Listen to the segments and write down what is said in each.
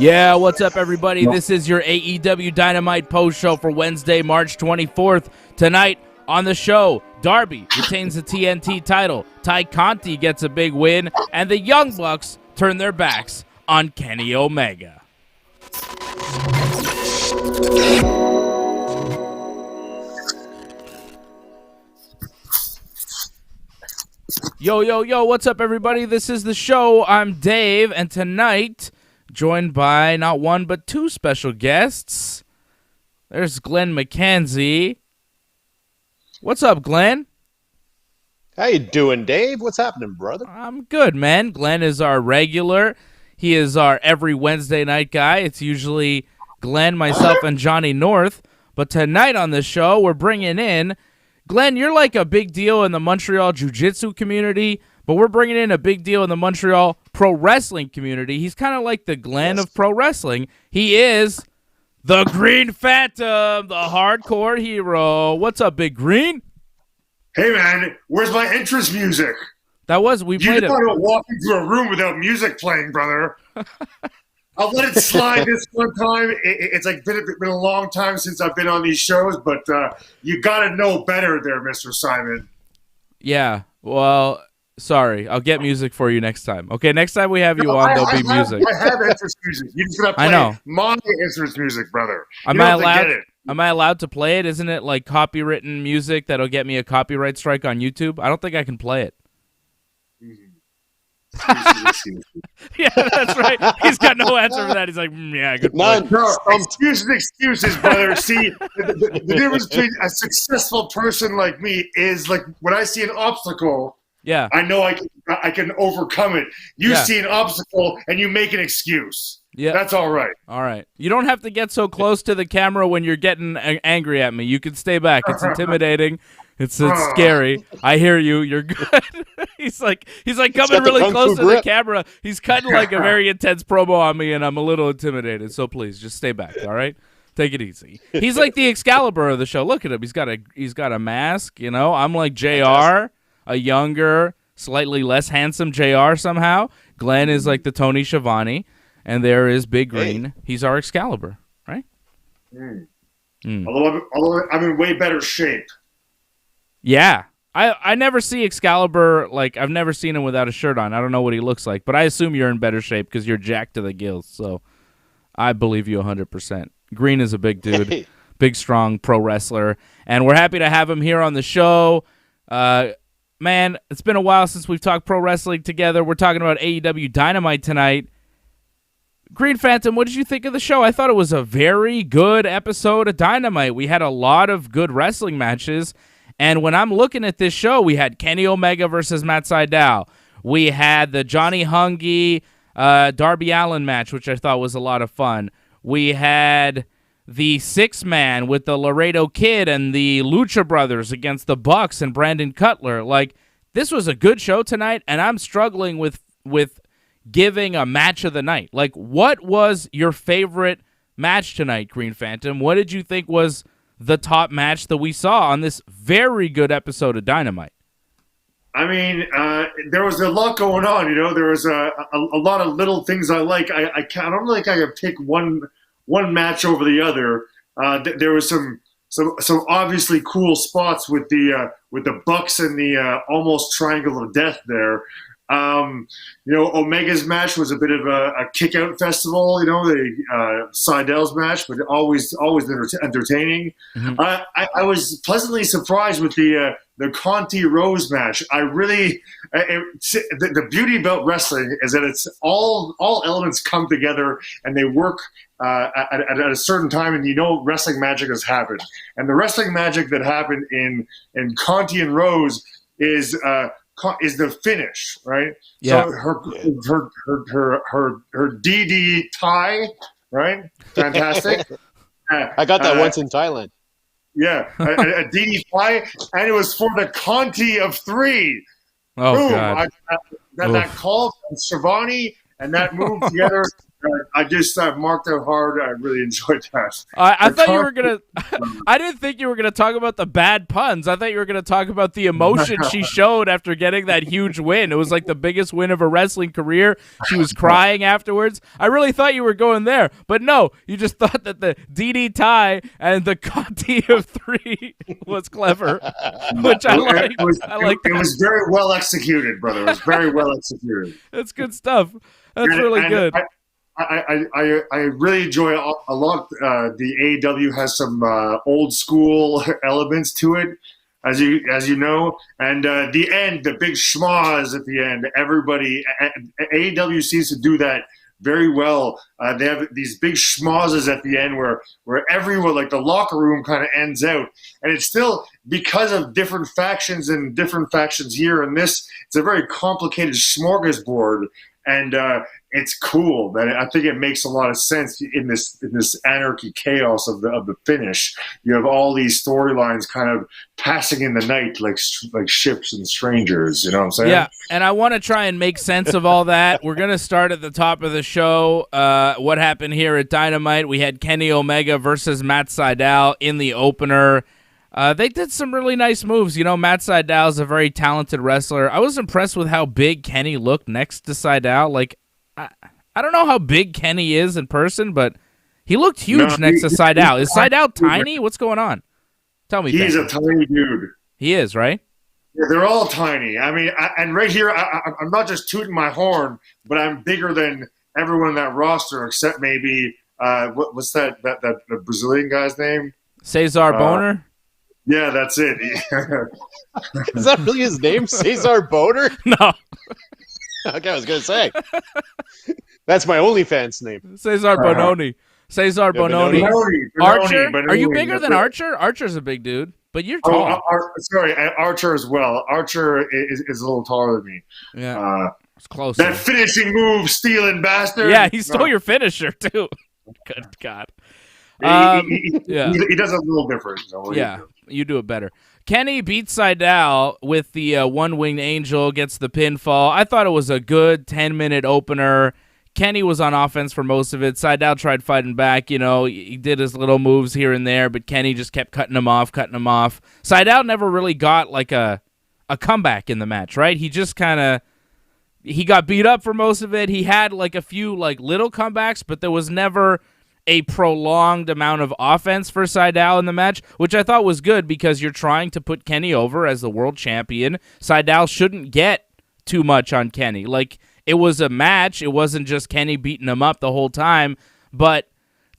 Yeah, what's up, everybody? This is your AEW Dynamite post show for Wednesday, March 24th. Tonight on the show, Darby retains the TNT title, Tay Conti gets a big win, and the Young Bucks turn their backs on Kenny Omega. Yo, what's up, everybody? This is the show. I'm Dave, and tonight, joined by not one but two special guests. There's Glen MacKenzie. What's up, Glen? How you doing, Dave? What's happening, brother? I'm good, man. Glen is our regular. He is our every Wednesday night guy. It's usually Glen, myself, and Johnny North. But tonight on the show, we're bringing in Glen. You're like a big deal in the Montreal Jiu-Jitsu community, but we're bringing in a big deal in the Montreal pro wrestling community. He's kind of like the Glen of pro wrestling. He is the Green Phantom, the hardcore hero. What's up, Big Green? Hey, man, where's my entrance music? We played it. You don't walk into a room without music playing, brother. I'll let it slide this one time. It's like been a long time since I've been on these shows, but you got to know better there, Mr. Simon. Yeah, well, sorry. I'll get music for you next time. Okay, next time we have you on, there'll be music. I have entrance music. You just got to play my entrance music, brother. Am I allowed to play it? Isn't it like copywritten music that'll get me a copyright strike on YouTube? I don't think I can play it. Yeah, that's right. He's got no answer for that. He's like, yeah, good point. No, excuses, brother. See, the difference between a successful person like me is like when I see an obstacle, yeah, I know I can overcome it. You see an obstacle and you make an excuse. Yeah, that's all right. All right. You don't have to get so close to the camera when you're getting angry at me. You can stay back. It's intimidating. It's scary. I hear you. You're good. He's like coming really close to the camera. He's cutting like a very intense promo on me, and I'm a little intimidated. So please, just stay back. All right, take it easy. He's like the Excalibur of the show. Look at him. He's got a mask. You know, I'm like JR, a younger, slightly less handsome JR somehow. Glen is like the Tony Schiavone, and there is Big Green. Hey. He's our Excalibur, right? Although I'm in way better shape. Yeah. I never see Excalibur, like, I've never seen him without a shirt on. I don't know what he looks like, but I assume you're in better shape because you're jacked to the gills, so I believe you 100%. Green is a big dude, big, strong pro wrestler, and we're happy to have him here on the show. Man, it's been a while since we've talked pro wrestling together. We're talking about AEW Dynamite tonight. Green Phantom, what did you think of the show? I thought it was a very good episode of Dynamite. We had a lot of good wrestling matches. And when I'm looking at this show, we had Kenny Omega versus Matt Sydal. We had the Johnny Hungy, Darby Allin match, which I thought was a lot of fun. We had the six-man with the Laredo Kid and the Lucha Brothers against the Bucks and Brandon Cutler. Like, this was a good show tonight, and I'm struggling with giving a match of the night. Like, what was your favorite match tonight, Green Phantom? What did you think was the top match that we saw on this very good episode of Dynamite? I mean, there was a lot going on. You know, there was a lot of little things I like. I don't think I could pick one match over the other. There was some obviously cool spots with the Bucks and the almost Triangle of Death there. You know, Omega's match was a bit of a kick-out festival, you know, the Sydal's match, but always entertaining. Mm-hmm. I was pleasantly surprised with the Conti Rose match. I really the beauty about wrestling is that it's all elements come together and they work at a certain time, and you know wrestling magic has happened. And the wrestling magic that happened in Conti and Rose is the finish, right? Yeah. So her DD tie, right? Fantastic. I got that once in Thailand. Yeah, a DD tie, and it was for the Conti of 3. Oh, boom! God. That call from Schiavone and that move together I just marked out hard. I really enjoyed that. I thought you were gonna. I didn't think you were gonna talk about the bad puns. I thought you were gonna talk about the emotion she showed after getting that huge win. It was like the biggest win of her wrestling career. She was crying afterwards. I really thought you were going there, but no, you just thought that the DD tie and the Conti of 3 was clever, which I like. It was very well executed, brother. It was very well executed. That's good stuff. That's really good. I really enjoy a lot. The AEW has some old school elements to it, as you know, and the end, the big schmoz at the end. Everybody, AEW seems to do that very well. They have these big schmozzes at the end where everyone, like the locker room, kind of ends out, and it's still because of different factions here and this. It's a very complicated smorgasbord. And it's cool. That I think it makes a lot of sense in this anarchy chaos of the finish. You have all these storylines kind of passing in the night like ships and strangers. You know what I'm saying? Yeah, and I want to try and make sense of all that. We're gonna start at the top of the show. What happened here at Dynamite? We had Kenny Omega versus Matt Sydal in the opener. They did some really nice moves. You know, Matt Sydal is a very talented wrestler. I was impressed with how big Kenny looked next to Sydal. Like, I don't know how big Kenny is in person, but he looked huge next to Sydal. Is Sydal tiny? What's going on? Tell me. He's a tiny dude. He is, right? Yeah, they're all tiny. I mean, and right here, I'm not just tooting my horn, but I'm bigger than everyone in that roster except maybe what's that the Brazilian guy's name? Cesar Boner. Yeah, that's it. Is that really his name? Cesar Boner? No. Okay, I was going to say. That's my OnlyFans name. Cesar Bononi. Cesar Bononi. Archer? Are you bigger than Archer? Archer's a big dude, but you're tall. Sorry, Archer as well. Archer is a little taller than me. Yeah, it's close. That finishing move, stealing bastard. Yeah, he stole your finisher, too. Good God. He does it a little different. So you do it better. Kenny beats Sydal with the one-winged angel, gets the pinfall. I thought it was a good 10-minute opener. Kenny was on offense for most of it. Sydal tried fighting back. You know, he did his little moves here and there, but Kenny just kept cutting him off. Sydal never really got like a comeback in the match, right? He just he got beat up for most of it. He had like a few like little comebacks, but there was never a prolonged amount of offense for Sydal in the match, which I thought was good because you're trying to put Kenny over as the world champion. Sydal shouldn't get too much on Kenny. Like, it was a match. It wasn't just Kenny beating him up the whole time, but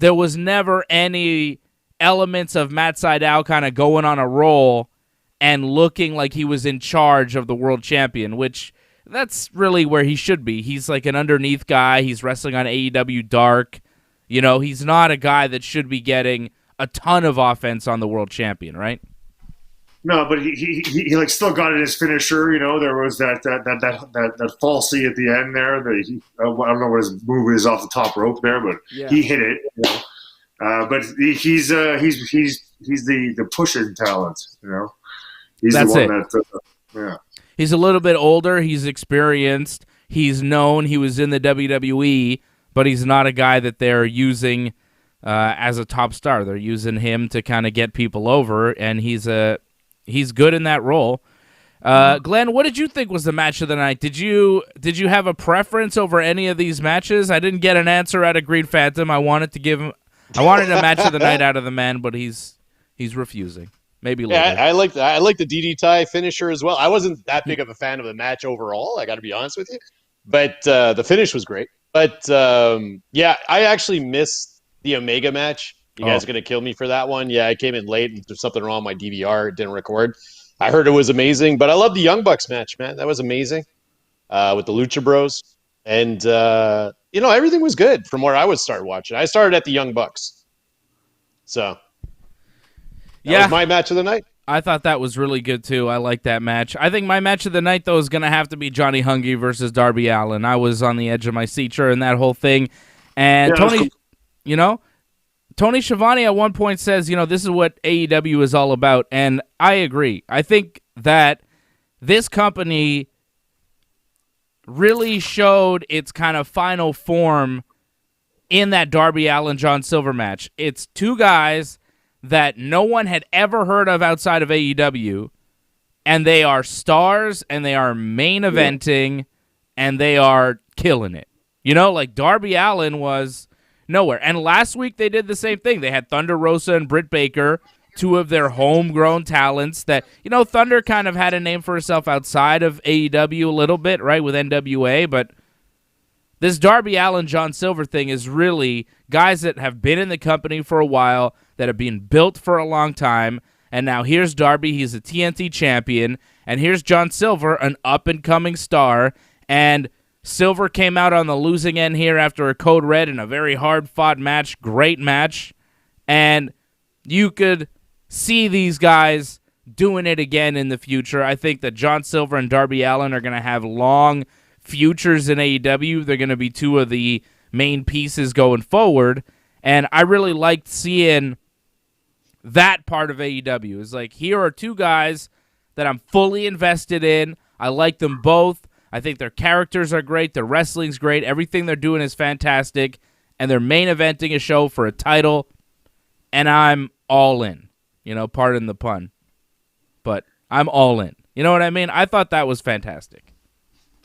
there was never any elements of Matt Sydal kind of going on a roll and looking like he was in charge of the world champion, which that's really where he should be. He's like an underneath guy. He's wrestling on AEW Dark. You know, he's not a guy that should be getting a ton of offense on the world champion, right? No, but he like still got in his finisher. You know, there was that falsie at the end there. I don't know what his move is off the top rope there, but he hit it. You know? But he's the pushing talent. You know, he's That's the one that. He's a little bit older. He's experienced. He's known. He was in the WWE. But he's not a guy that they're using as a top star. They're using him to kind of get people over, and he's good in that role. Glenn, what did you think was the match of the night? Did you have a preference over any of these matches? I didn't get an answer out of Green Phantom. I wanted a match of the night out of the man, but he's refusing. Maybe later. Yeah, I like the DD tie finisher as well. I wasn't that big of a fan of the match overall. I got to be honest with you, but the finish was great. But, I actually missed the Omega match. You guys are going to kill me for that one. Yeah, I came in late, and there's something wrong with my DVR. It didn't record. I heard it was amazing, but I love the Young Bucks match, man. That was amazing with the Lucha Bros. And, everything was good from where I would start watching. I started at the Young Bucks. So, that was my match of the night. I thought that was really good, too. I like that match. I think my match of the night, though, is going to have to be Johnny Hungy versus Darby Allin. I was on the edge of my seat during that whole thing. And Tony Schiavone at one point says, this is what AEW is all about. And I agree. I think that this company really showed its kind of final form in that Darby Allin John Silver match. It's two guys that no one had ever heard of outside of AEW, and they are stars, and they are main eventing, and they are killing it. You know, like Darby Allin was nowhere. And last week they did the same thing. They had Thunder Rosa and Britt Baker, two of their homegrown talents that, you know, Thunder kind of had a name for herself outside of AEW a little bit, right, with NWA, but this Darby Allin John Silver thing is really guys that have been in the company for a while, that have been built for a long time, and now here's Darby, he's a TNT champion, and here's John Silver, an up-and-coming star, and Silver came out on the losing end here after a code red in a very hard-fought match, great match, and you could see these guys doing it again in the future. I think that John Silver and Darby Allin are going to have long futures in AEW. They're going to be two of the main pieces going forward, and I really liked seeing that part of AEW. It's like, here are two guys that I'm fully invested in. I like them both. I think their characters are great. Their wrestling's great. Everything they're doing is fantastic, and they're main eventing a show for a title, and I'm all in. You know, pardon the pun, but I'm all in. You know what I mean? I thought that was fantastic.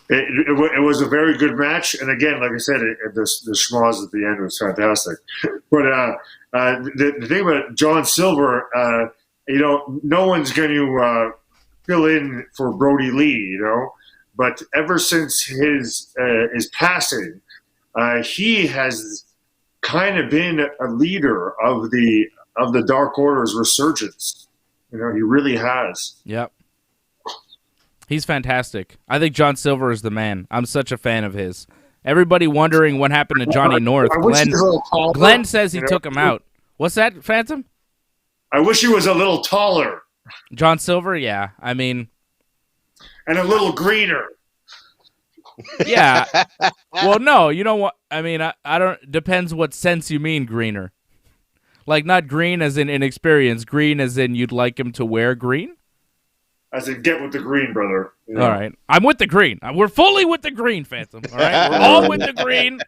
It was a very good match, and again, like I said, the schmoz at the end was fantastic. But the thing about John Silver, you know, no one's going to fill in for Brody Lee, you know. But ever since his passing, he has kind of been a leader of the Dark Order's resurgence. You know, he really has. Yep. He's fantastic. I think John Silver is the man. I'm such a fan of his. Everybody wondering what happened to Johnny North. Glen says he took him out. What's that, Phantom? I wish he was a little taller. John Silver, yeah. I mean, and a little greener. Yeah. Well, no, you know what? I mean, I don't. Depends what sense you mean greener. Like, not green as in inexperience. Green as in you'd like him to wear green. As in, get with the green, brother. You know? All right, I'm with the green. We're fully with the green, Phantom. All right, we're all with the green.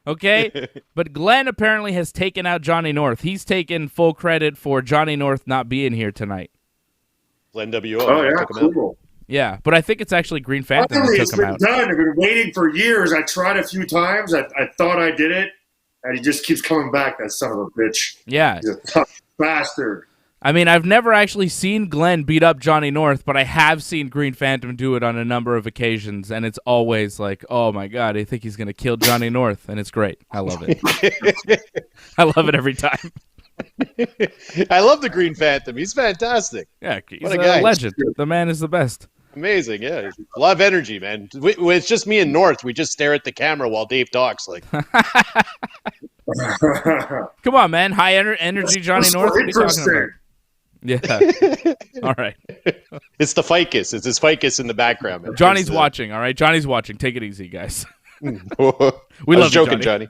Okay, but Glenn apparently has taken out Johnny North. He's taken full credit for Johnny North not being here tonight. Glen W.O. Oh yeah, cool. Yeah, but I think it's actually Green Phantom that took him out. Done. I've been waiting for years. I tried a few times. I thought I did it, and he just keeps coming back, that son of a bitch. Yeah. He's a tough bastard. I mean, I've never actually seen Glenn beat up Johnny North, but I have seen Green Phantom do it on a number of occasions, and it's always like, oh my God, I think he's going to kill Johnny North, and it's great. I love it. I love it every time. I love the Green Phantom. He's fantastic. Yeah, he's what a guy. Legend. The man is the best. Amazing, yeah. A lot of energy, man. It's just me and North. We just stare at the camera while Dave talks. Like, come on, man. High energy Johnny North. What are you talking about? Yeah. All right. It's the ficus. It's his ficus in the background. Man. Johnny's watching, all right? Johnny's watching. Take it easy, guys. We love joking, Johnny.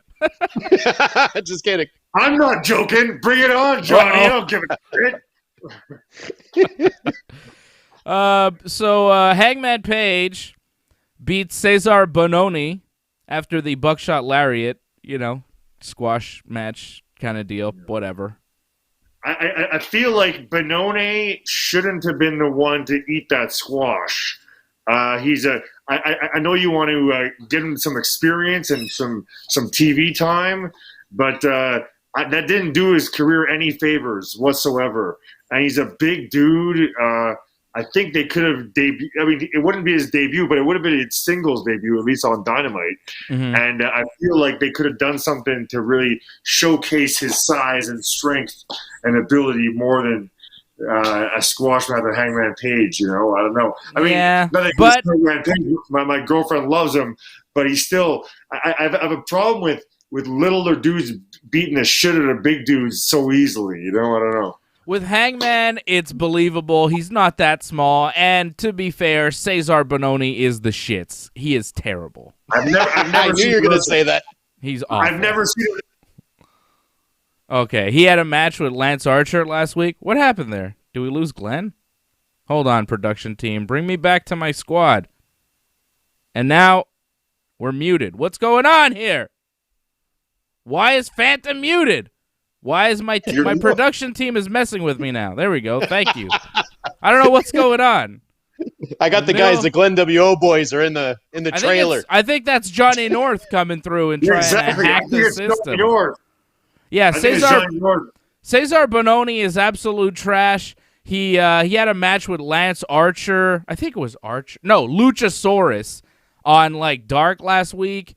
Just kidding. I'm not joking. Bring it on, Johnny. I don't give a shit. So Hangman Page beats Cesar Bononi after the buckshot lariat, you know, squash match kind of deal, whatever. I feel like Bononi shouldn't have been the one to eat that squash. I know you want to give him some experience and some TV time, but that didn't do his career any favors whatsoever. And he's a big dude. I think they could have debuted. I mean, it wouldn't be his debut, but it would have been his singles debut, at least on Dynamite. Mm-hmm. And I feel like they could have done something to really showcase his size and strength and ability more than a squash match with Hangman Page. You know, I don't know. I mean, yeah, but Hangman Page, my girlfriend loves him, but he's still. I have a problem with littler dudes beating the shit out of big dudes so easily. You know, I don't know. With Hangman, it's believable. He's not that small. And to be fair, Cesar Bononi is the shits. He is terrible. I've never I knew you were going to say that. He's awful. I've never seen it. Okay, he had a match with Lance Archer last week. What happened there? Did we lose Glenn? Hold on, production team. Bring me back to my squad. And now we're muted. What's going on here? Why is Phantom muted? Why is my production team is messing with me now? There we go. Thank you. I don't know what's going on. I got the guys. The Glen WO boys are in the trailer. I think that's Johnny North coming through and trying to hack the system. Yeah, Cesar Bononi is absolute trash. He had a match with Lance Archer. I think it was Archer. No, Luchasaurus on like Dark last week,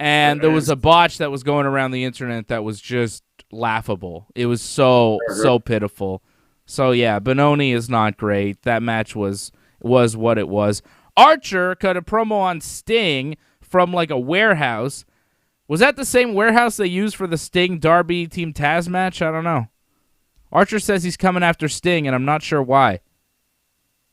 and there was a botch that was going around the internet that was just laughable. It was so pitiful. So yeah, Bononi is not great. That match was what it was. Archer cut a promo on Sting from like a warehouse. Was that the same warehouse they used for the Sting Darby Team Taz match? I don't know. Archer says he's coming after Sting, and I'm not sure why.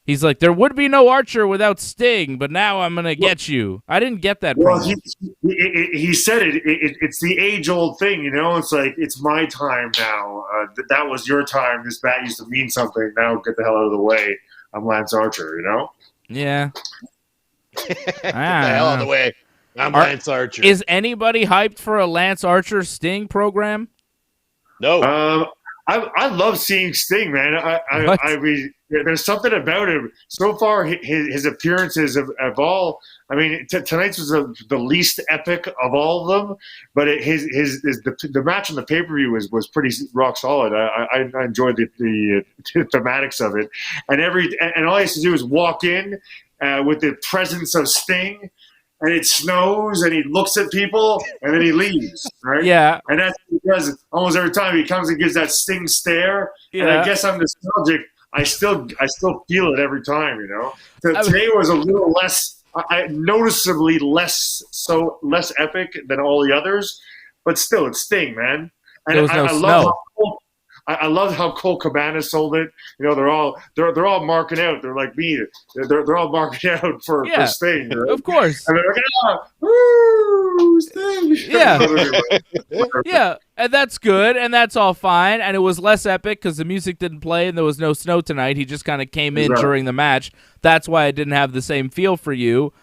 He's like, there would be no Archer without Sting, but now I'm going to get you. I didn't get that promo. Well, he said it. It's the age-old thing, you know? It's like, it's my time now. That was your time. This bat used to mean something. Now get the hell out of the way. I'm Lance Archer, you know? Yeah. Get the hell out of the way. I'm Lance Archer. Is anybody hyped for a Lance Archer Sting program? No. I love seeing Sting, man. I mean, there's something about him. So far, his appearances have all. I mean, tonight's was the least epic of all of them, but the match on the pay-per-view was pretty rock solid. I enjoyed the thematics of it, and all he has to do is walk in with the presence of Sting. And it snows, and he looks at people, and then he leaves, right? Yeah. And that's because almost every time he comes and gives that Sting stare, and I guess I'm nostalgic. I still feel it every time, you know? Today was a little less, noticeably less epic than all the others, but still, it's Sting, man. And there was no snow. I love how Cole Cabana sold it. You know, they're all marking out. They're like me. They're all marking out for Sting. Right? Of course. And they're like, woo, Sting. Yeah, and that's good, and that's all fine. And it was less epic because the music didn't play and there was no snow tonight. He just kind of came in during the match. That's why it didn't have the same feel for you.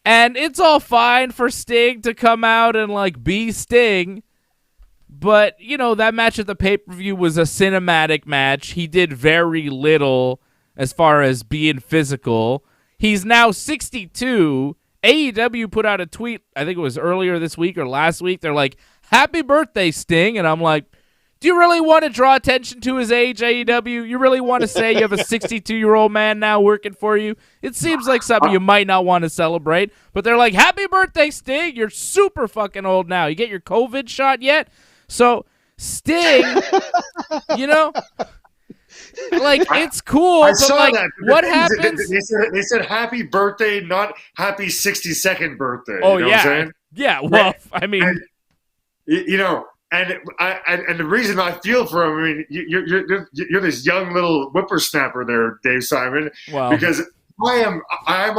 And it's all fine for Sting to come out and like be Sting. But, you know, that match at the pay-per-view was a cinematic match. He did very little as far as being physical. He's now 62. AEW put out a tweet, I think it was earlier this week or last week. They're like, happy birthday, Sting. And I'm like, do you really want to draw attention to his age, AEW? You really want to say you have a 62-year-old man now working for you? It seems like something you might not want to celebrate. But they're like, happy birthday, Sting. You're super fucking old now. You get your COVID shot yet? So, Sting, you know, like, it's cool, I but, saw like, that. what happens? They said happy birthday, not happy 62nd birthday. Oh, you know what I'm saying? Yeah, well, I mean. And, you know, and the reason I feel for him, I mean, you're this young little whippersnapper there, Dave Simon, because I'm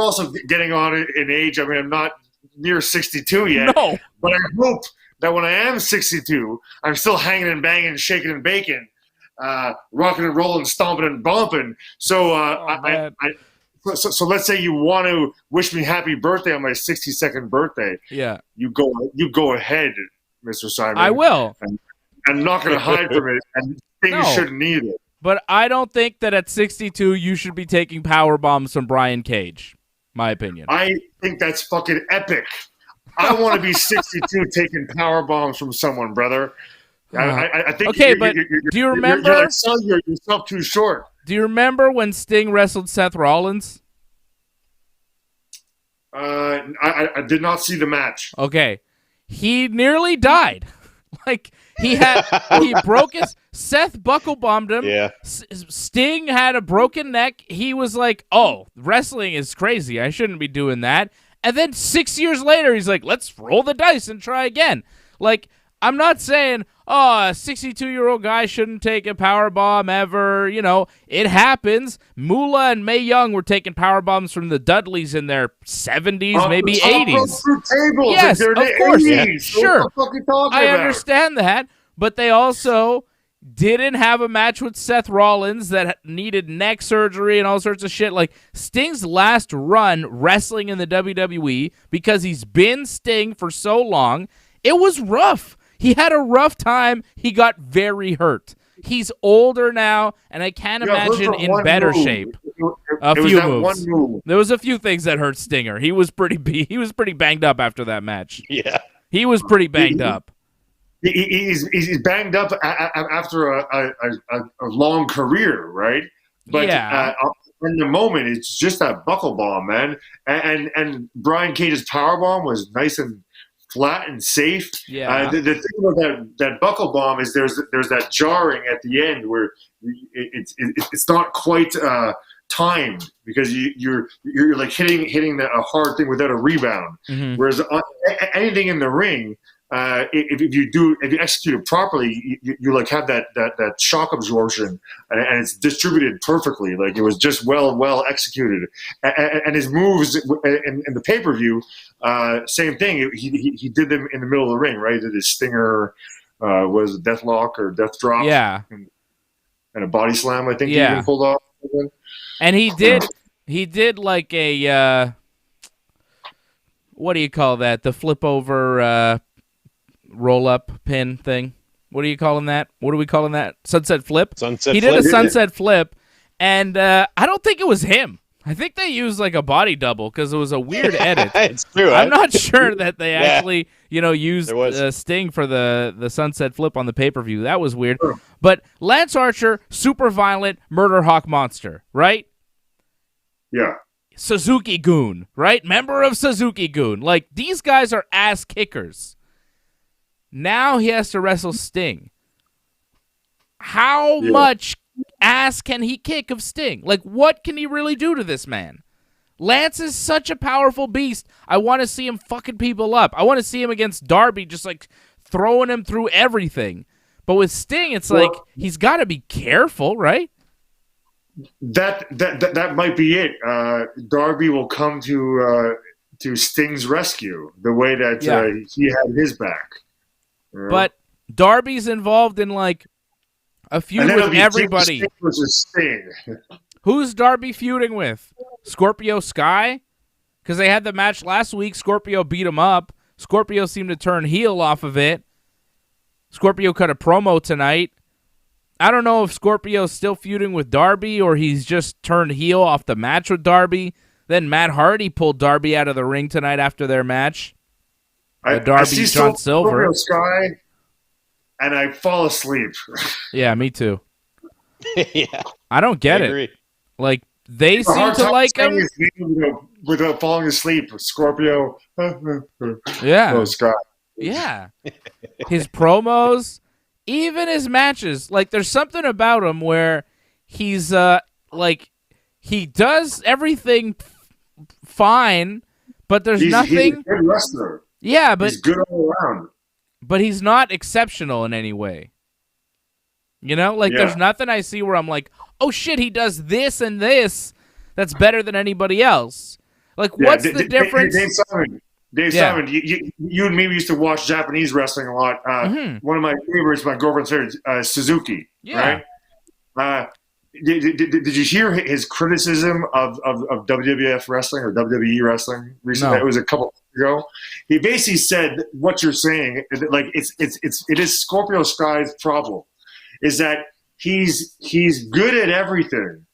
also getting on in age. I mean, I'm not near 62 yet, but I hope that when I am 62, I'm still hanging and banging, shaking and baking, rocking and rolling, stomping and bumping. So, so let's say you want to wish me happy birthday on my 62nd birthday. Yeah, you go ahead, Mr. Simon. I will. And I'm not going to hide from it, and you shouldn't either. But I don't think that at 62 you should be taking power bombs from Brian Cage. My opinion. I think that's fucking epic. I want to be 62 taking power bombs from someone, brother. I think. Okay, but do you remember? You're like selling yourself too short. Do you remember when Sting wrestled Seth Rollins? I did not see the match. Okay, he nearly died. Like he broke his. Seth buckle bombed him. Yeah. Sting had a broken neck. He was like, "Oh, wrestling is crazy. I shouldn't be doing that." And then 6 years later, he's like, let's roll the dice and try again. Like, I'm not saying, a 62-year-old guy shouldn't take a power bomb ever. You know, it happens. Moolah and Mae Young were taking power bombs from the Dudleys in their 70s, maybe 80s. Yes, of course. Yeah, sure. I understand that. But they also didn't have a match with Seth Rollins that needed neck surgery and all sorts of shit. Like, Sting's last run wrestling in the WWE, because he's been Sting for so long, it was rough. He had a rough time. He got very hurt. He's older now, and I can't imagine in better shape. A few moves. There was a few things that hurt Stinger. He was pretty banged up after that match. Yeah. He was pretty banged up. He's banged up after a long career, right? But in the moment, it's just that buckle bomb, man. And Brian Cage's power bomb was nice and flat and safe. Yeah. The thing about that buckle bomb is there's that jarring at the end where it's not quite timed because you're like hitting a hard thing without a rebound. Mm-hmm. Whereas anything in the ring, if you execute it properly, you like have that shock absorption, and it's distributed perfectly. Like it was just well executed, and his moves in the pay-per-view, same thing. He did them in the middle of the ring, right? He did his stinger, was it Deathlock or Death Drop? Yeah, and a body slam. I think he even pulled off. And he did like a what do you call that? The flip over. Roll-up pin thing. What are you calling that? What are we calling that? Sunset flip? He did a sunset flip, and I don't think it was him. I think they used like a body double because it was a weird edit. It's true. I'm not sure that they actually, used Sting for the sunset flip on the pay-per-view. That was weird. Sure. But Lance Archer, super violent, murder hawk monster, right? Yeah. Suzuki Goon, right? Member of Suzuki Goon. Like, these guys are ass kickers. Now he has to wrestle Sting. How much ass can he kick of Sting? Like, what can he really do to this man? Lance is such a powerful beast. I want to see him fucking people up. I want to see him against Darby just, like, throwing him through everything. But with Sting, it's like, he's got to be careful, right? That might be it. Darby will come to Sting's rescue the way that he had his back. But Darby's involved in like a feud with everybody. Sting versus Sting. Who's Darby feuding with? Scorpio Sky? Because they had the match last week. Scorpio beat him up. Scorpio seemed to turn heel off of it. Scorpio cut a promo tonight. I don't know if Scorpio's still feuding with Darby or he's just turned heel off the match with Darby. Then Matt Hardy pulled Darby out of the ring tonight after their match. Darby, John Silver. Sky, and I fall asleep. Yeah, me too. Yeah, I don't get it. Like they seem to like him without falling asleep. Scorpio. Yeah. Oh, Sky. Yeah. His promos, even his matches. Like there's something about him where he's like he does everything fine, but there's nothing. He's a good wrestler. Yeah, but he's good all around. But he's not exceptional in any way. There's nothing I see where I'm like, oh shit, he does this and this that's better than anybody else. Like, what's the difference? Dave Simon, you and me used to watch Japanese wrestling a lot. One of my favorites, my girlfriend's favorite, Suzuki. Yeah. Right? Did you hear his criticism of WWF wrestling or WWE wrestling recently? No. It was a couple ago. He basically said what you're saying, like it is Scorpio Sky's problem, is that he's good at everything,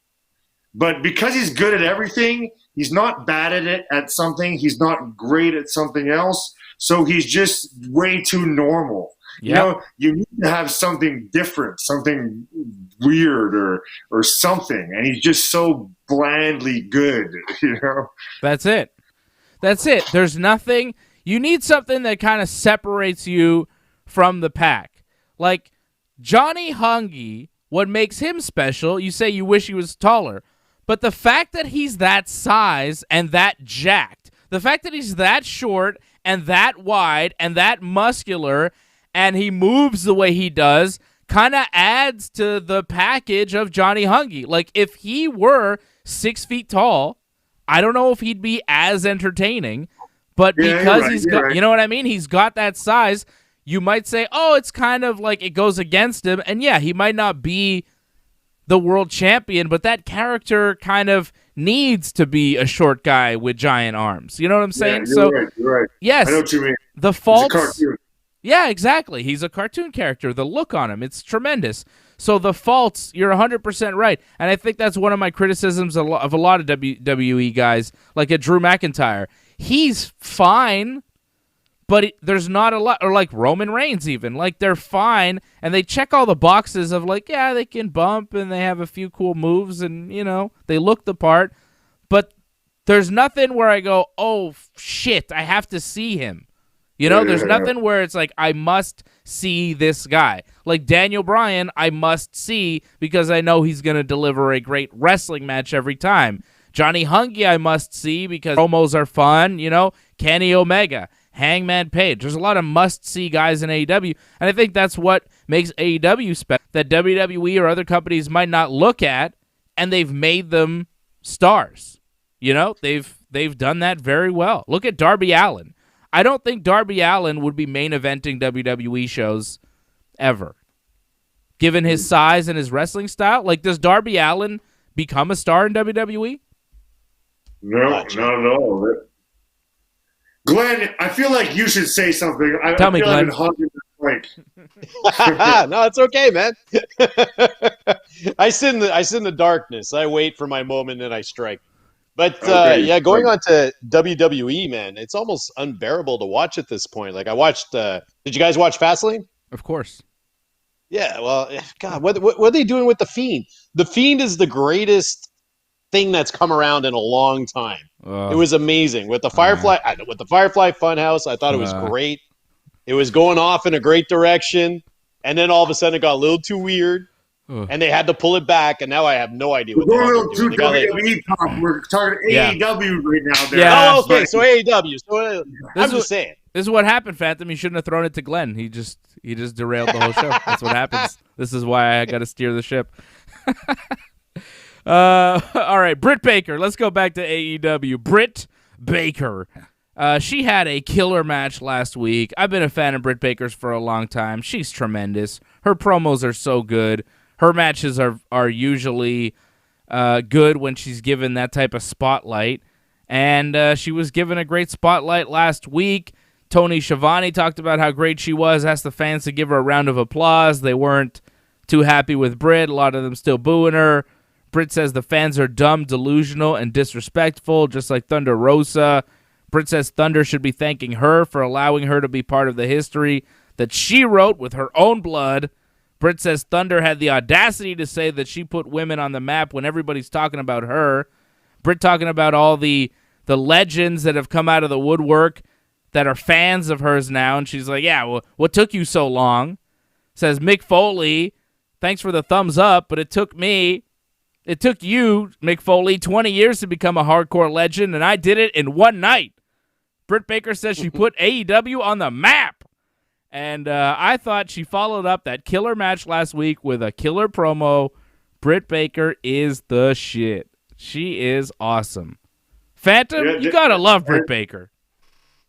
but because he's good at everything, he's not bad at it at something. He's not great at something else, so he's just way too normal. Yep. You need to have something different, something weird or something, and he's just so blandly good. That's it. There's nothing. You need something that kind of separates you from the pack. Like Johnny Hungy, what makes him special, you say you wish he was taller. But the fact that he's that size and that jacked, the fact that he's that short and that wide and that muscular and he moves the way he does kind of adds to the package of Johnny Hungy. Like if he were 6 feet tall, I don't know if he'd be as entertaining, but because he's got, you know what I mean? He's got that size. You might say, oh, it's kind of like it goes against him. And yeah, he might not be the world champion, but that character kind of needs to be a short guy with giant arms. You know what I'm saying? You're right. Yes. I know what you mean. The faults. Yeah, exactly. He's a cartoon character. The look on him, it's tremendous. So the faults, you're 100% right. And I think that's one of my criticisms of a lot of WWE guys, like a Drew McIntyre. He's fine, but there's not a lot, or like Roman Reigns even. Like, they're fine, and they check all the boxes of, like, yeah, they can bump, and they have a few cool moves, and, you know, they look the part. But there's nothing where I go, oh, shit, I have to see him. You know, there's nothing where it's like, I must see this guy. Like Daniel Bryan, I must see because I know he's going to deliver a great wrestling match every time. Johnny Hungy, I must see because promos are fun, you know. Kenny Omega, Hangman Page. There's a lot of must-see guys in AEW, and I think that's what makes AEW special, that WWE or other companies might not look at, and they've made them stars. You know, they've done that very well. Look at Darby Allin. I don't think Darby Allin would be main eventing WWE shows ever, given his size and his wrestling style. Like, does Darby Allin become a star in WWE? No, not at all. Glenn, I feel like you should say something. Tell me, Glenn. No, it's okay, man. I sit in the darkness. I wait for my moment and I strike. But yeah, going on to WWE, man, it's almost unbearable to watch at this point. Like, I watched. Did you guys watch Fastlane? Of course. Yeah. Well, God, what are they doing with the Fiend? The Fiend is the greatest thing that's come around in a long time. It was amazing with the Firefly Funhouse. I thought it was great. It was going off in a great direction, and then all of a sudden it got a little too weird. And they had to pull it back, and now I have no idea what they're doing. WWE talk. We're talking AEW right now. There. Yeah. Oh, okay. So AEW. So I'm just saying. This is what happened, Phantom. You shouldn't have thrown it to Glenn. He just derailed the whole show. That's what happens. This is why I got to steer the ship. All right, Britt Baker. Let's go back to AEW. Britt Baker. She had a killer match last week. I've been a fan of Britt Baker's for a long time. She's tremendous. Her promos are so good. Her matches are usually good when she's given that type of spotlight. And she was given a great spotlight last week. Tony Schiavone talked about how great she was, asked the fans to give her a round of applause. They weren't too happy with Britt. A lot of them still booing her. Britt says the fans are dumb, delusional, and disrespectful, just like Thunder Rosa. Britt says Thunder should be thanking her for allowing her to be part of the history that she wrote with her own blood. Britt says Thunder had the audacity to say that she put women on the map when everybody's talking about her. Britt talking about all the legends that have come out of the woodwork that are fans of hers now, and she's like, yeah, well, what took you so long? Says Mick Foley, thanks for the thumbs up, but it took you, Mick Foley, 20 years to become a hardcore legend, and I did it in one night. Britt Baker says she put AEW on the map. And I thought she followed up that killer match last week with a killer promo. Britt Baker is the shit. She is awesome. Phantom, you gotta love Britt Baker.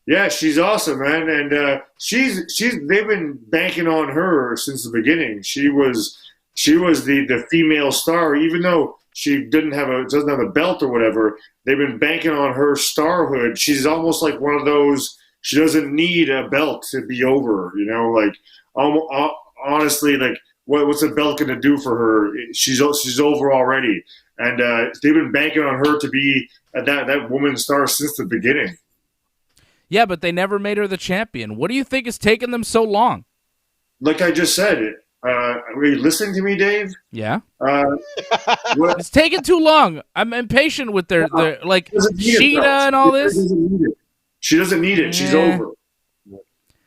Yeah, she's awesome, man, and they've been banking on her since the beginning. She was the female star, even though she doesn't have a belt or whatever. They've been banking on her starhood. She's almost like one of those. She doesn't need a belt to be over, you know. Like, honestly, like, what's a belt going to do for her? She's over already, and they've been banking on her to be that woman star since the beginning. Yeah, but they never made her the champion. What do you think is taking them so long? Like I just said, are you listening to me, Dave? Yeah. It's taking too long. I'm impatient with their like Sheeta and all this. She doesn't need it. She's over.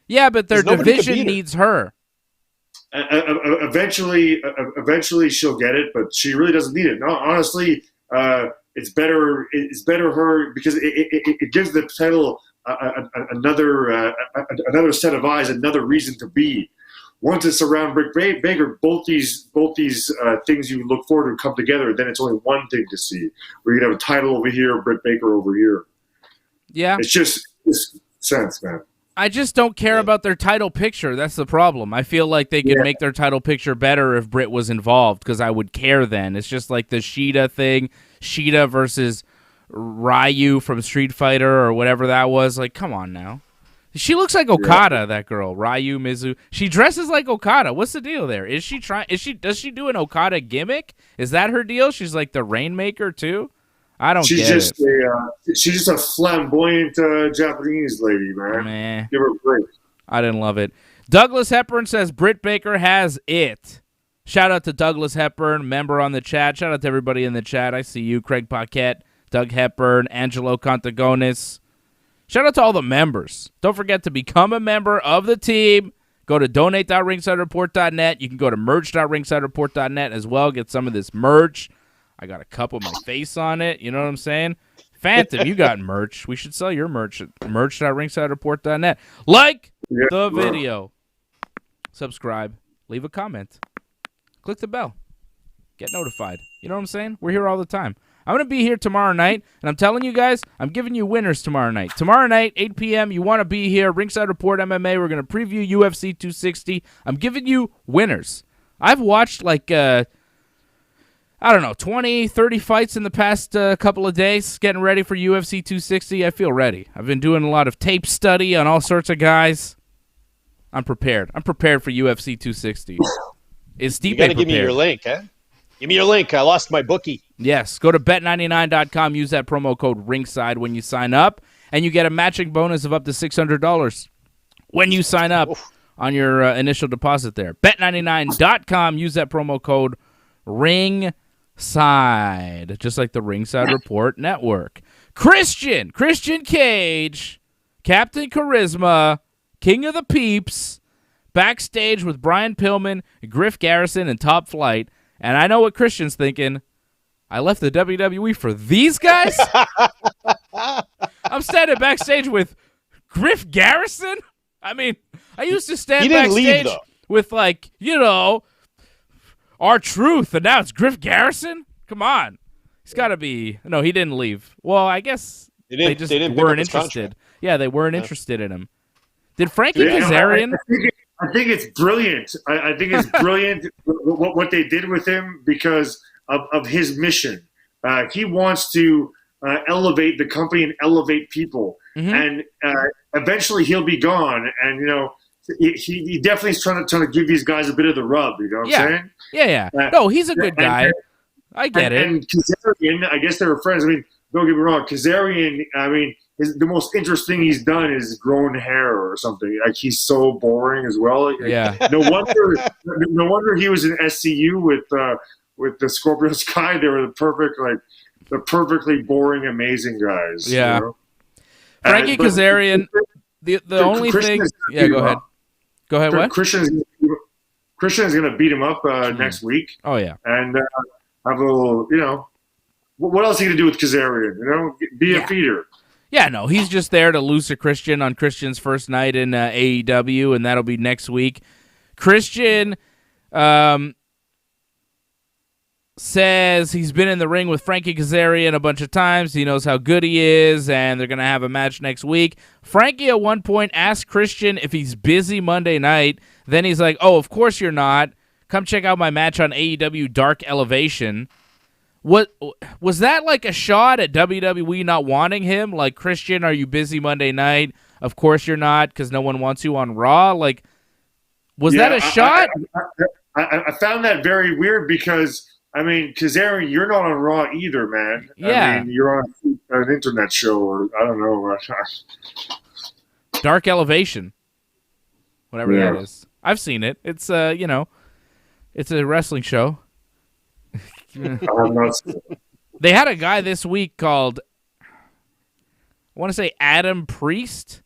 Yeah, but their division needs her. Eventually she'll get it, but she really doesn't need it. No, honestly, it's better. It's better her because it gives the title another set of eyes, another reason to be. Once it's around Britt Baker, both these things you look forward to come together. Then it's only one thing to see. We're gonna have a title over here, Britt Baker over here. Yeah, it's just sense, man. I just don't care about their title picture. That's the problem. I feel like they could make their title picture better if Britt was involved because I would care then. It's just like the Sheeta thing, Sheeta versus Ryu from Street Fighter or whatever that was. Like, come on now. She looks like Okada, that girl, Ryu Mizu. She dresses like Okada. What's the deal there? Does she do an Okada gimmick? Is that her deal? She's like the Rainmaker too? I don't get it. She's just a flamboyant Japanese lady, man. Man. Give her a break. I didn't love it. Douglas Hepburn says Britt Baker has it. Shout out to Douglas Hepburn, member on the chat. Shout out to everybody in the chat. I see you, Craig Paquette, Doug Hepburn, Angelo Contagonis. Shout out to all the members. Don't forget to become a member of the team. Go to donate.ringsidereport.net. You can go to merch.ringsidereport.net as well. Get some of this merch. I got a cup with my face on it. You know what I'm saying? Phantom, you got merch. We should sell your merch at merch.ringsidereport.net. Like the video. Subscribe. Leave a comment. Click the bell. Get notified. You know what I'm saying? We're here all the time. I'm going to be here tomorrow night, and I'm telling you guys, I'm giving you winners tomorrow night. Tomorrow night, 8 p.m., you want to be here. Ringside Report MMA. We're going to preview UFC 260. I'm giving you winners. I've watched, 20, 30 fights in the past couple of days, getting ready for UFC 260. I feel ready. I've been doing a lot of tape study on all sorts of guys. I'm prepared. I'm prepared for UFC 260. Is Stipe You got to give me prepared? your link, huh? Give me your link. I lost my bookie. Yes, go to bet99.com, use that promo code ringside when you sign up, and you get a matching bonus of up to $600 when you sign up on your initial deposit there. Bet99.com, use that promo code ringside, just like the Ringside Report Network. Christian Cage, Captain Charisma, King of the Peeps, backstage with Brian Pillman, Griff Garrison, and Top Flight. And I know what Christian's thinking. I left the WWE for these guys? I'm standing backstage with Griff Garrison? I mean, I used to stand backstage with, R-Truth, and now it's Griff Garrison? Come on. He's got to be... No, he didn't leave. Well, I guess they just weren't interested. Yeah, they weren't interested in him. Did Frankie Kazarian... I think it's brilliant. I think it's brilliant what they did with him because of his mission. He wants to elevate the company and elevate people. Mm-hmm. And eventually he'll be gone. And, he definitely is trying to give these guys a bit of the rub. You know what I'm saying? Yeah. No, he's a good guy. I get it. And Kazarian, I guess they were friends. I mean, don't get me wrong. Kazarian, the most interesting he's done is growing hair or something. Like, he's so boring as well. Yeah. No wonder he was in SCU with the Scorpio Sky. They were the perfectly boring, amazing guys. Yeah. Frankie Kazarian. The only thing. Yeah, go ahead. Go ahead. What? Christian is going to beat him up next week. Oh yeah. And have a little, what else are you going to do with Kazarian? Be a feeder. Yeah, no, he's just there to lose to Christian on Christian's first night in AEW, and that'll be next week. Christian says he's been in the ring with Frankie Kazarian a bunch of times. He knows how good he is, and they're going to have a match next week. Frankie at one point asked Christian if he's busy Monday night. Then he's like, oh, of course you're not. Come check out my match on AEW Dark Elevation. What was that, like a shot at WWE not wanting him? Like, Christian, are you busy Monday night? Of course you're not, because no one wants you on Raw. Like, was that a shot? I found that very weird because, Kazarian, you're not on Raw either, man. Yeah. You're on an internet show, or I don't know. Dark Elevation. Whatever that is. I've seen it. It's, it's a wrestling show. They had a guy this week called, I want to say Adam Priest,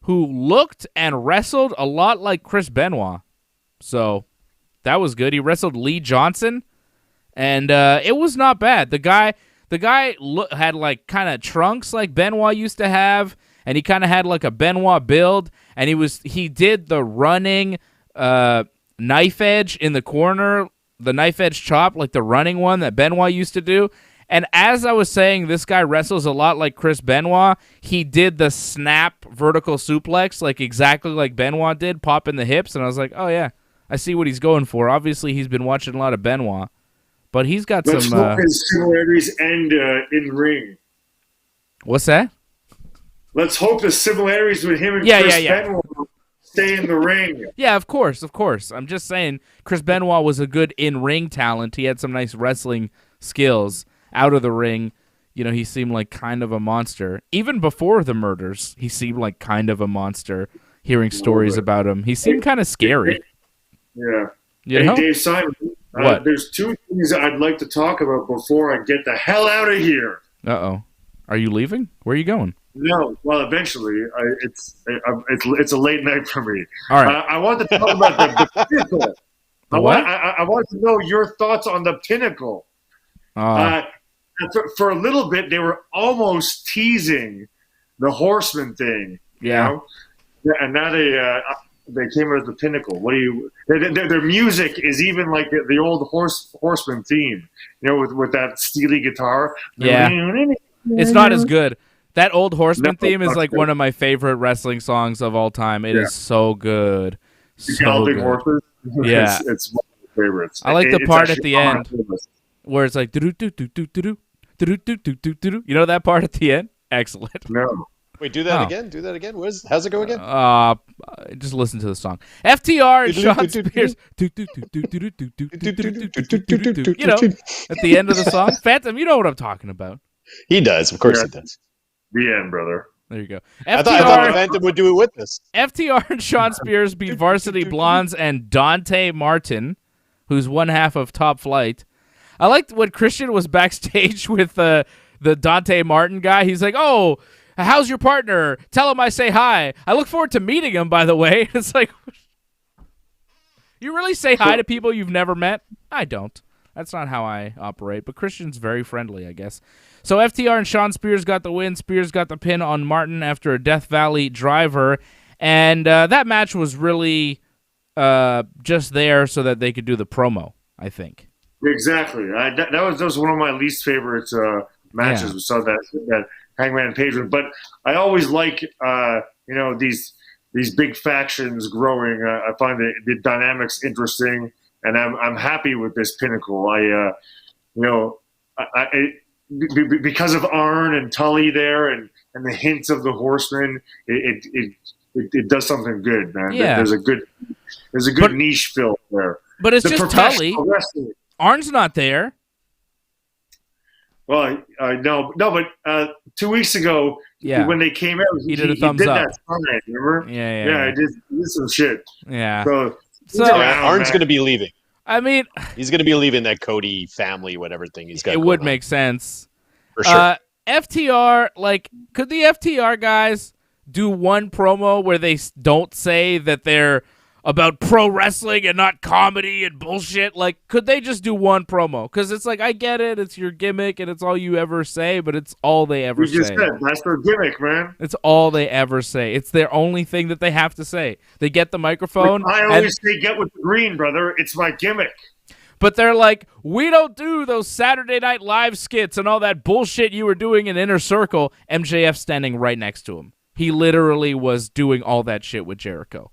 who looked and wrestled a lot like Chris Benoit. So that was good. He wrestled Lee Johnson, and it was not bad. The guy had like kind of trunks like Benoit used to have, and he kind of had like a Benoit build, and he did the running knife edge in the corner. The knife edge chop, like the running one that Benoit used to do. And as I was saying, this guy wrestles a lot like Chris Benoit. He did the snap vertical suplex, like exactly like Benoit did, pop in the hips. And I was like, oh yeah, I see what he's going for. Obviously, he's been watching a lot of Benoit, but he's got some his similarities end in ring. What's that? let's hope the similarities with him and Chris Benoit stay in the ring. Yeah, of course. I'm just saying Chris Benoit was a good in-ring talent. He had some nice wrestling skills. Out of the ring, he seemed like kind of a monster. Even before the murders, he seemed like kind of a monster. Hearing stories about him, he seemed kind of scary. Yeah. Hey, Dave Simon, what? There's two things I'd like to talk about before I get the hell out of here. Uh-oh. Are you leaving? Where are you going? No. Well, eventually. It's a late night for me. All right. I want to talk about the Pinnacle. What? I want to know your thoughts on the Pinnacle. For a little bit, they were almost teasing the Horseman thing. Yeah. And now they came out of the Pinnacle. What do you? Their music is even like the old Horseman theme. With that steely guitar. Yeah. It's not as good. That old Horseman theme is like one of my favorite wrestling songs of all time. It is so good. Galloping Horses. Yeah. It's one of my favorites. I like the part at the end where it's like do do do do do do do do do do. You know that part at the end? Excellent. No. Wait, do that again. Do that again. How's it go again? Just listen to the song. FTR and Sean Spears. At the end of the song. Phantom, you know what I'm talking about. He does. Of course he does. The end, brother. There you go. I thought Phantom would do it with us. FTR and Sean Spears beat Varsity Blondes and Dante Martin, who's one half of Top Flight. I liked when Christian was backstage with the Dante Martin guy. He's like, "Oh, how's your partner? Tell him I say hi. I look forward to meeting him, by the way." It's like, you really say hi to people you've never met? I don't. That's not how I operate, but Christian's very friendly, I guess. So FTR and Sean Spears got the win. Spears got the pin on Martin after a Death Valley driver, and that match was really just there so that they could do the promo, I think. Exactly. That was one of my least favorite matches. Yeah. We saw that Hangman Page one, but I always like these big factions growing. I find the dynamics interesting, and I'm happy with this Pinnacle. Because of Arn and Tully there, and the hints of the Horsemen, it does something good, man. Yeah. There's a good niche fill there. But it's just Tully. Wrestling. Arn's not there. Well, no, but 2 weeks ago, when they came out, he did a thumbs up. That sign, remember? Yeah. He did some shit. Yeah. So Arn's going to be leaving. I mean, he's going to be leaving that Cody family, whatever thing he's got. It would make sense. For sure. FTR, could the FTR guys do one promo where they don't say that they're about pro wrestling and not comedy and bullshit? Could they just do one promo? Because it's I get it, it's your gimmick and it's all you ever say, but it's all they ever say. You just said that's their gimmick, man. It's all they ever say. It's their only thing that they have to say. They get the microphone. I always say, get with the green, brother. It's my gimmick. But they're like, we don't do those Saturday Night Live skits and all that bullshit you were doing in Inner Circle. MJF standing right next to him. He literally was doing all that shit with Jericho.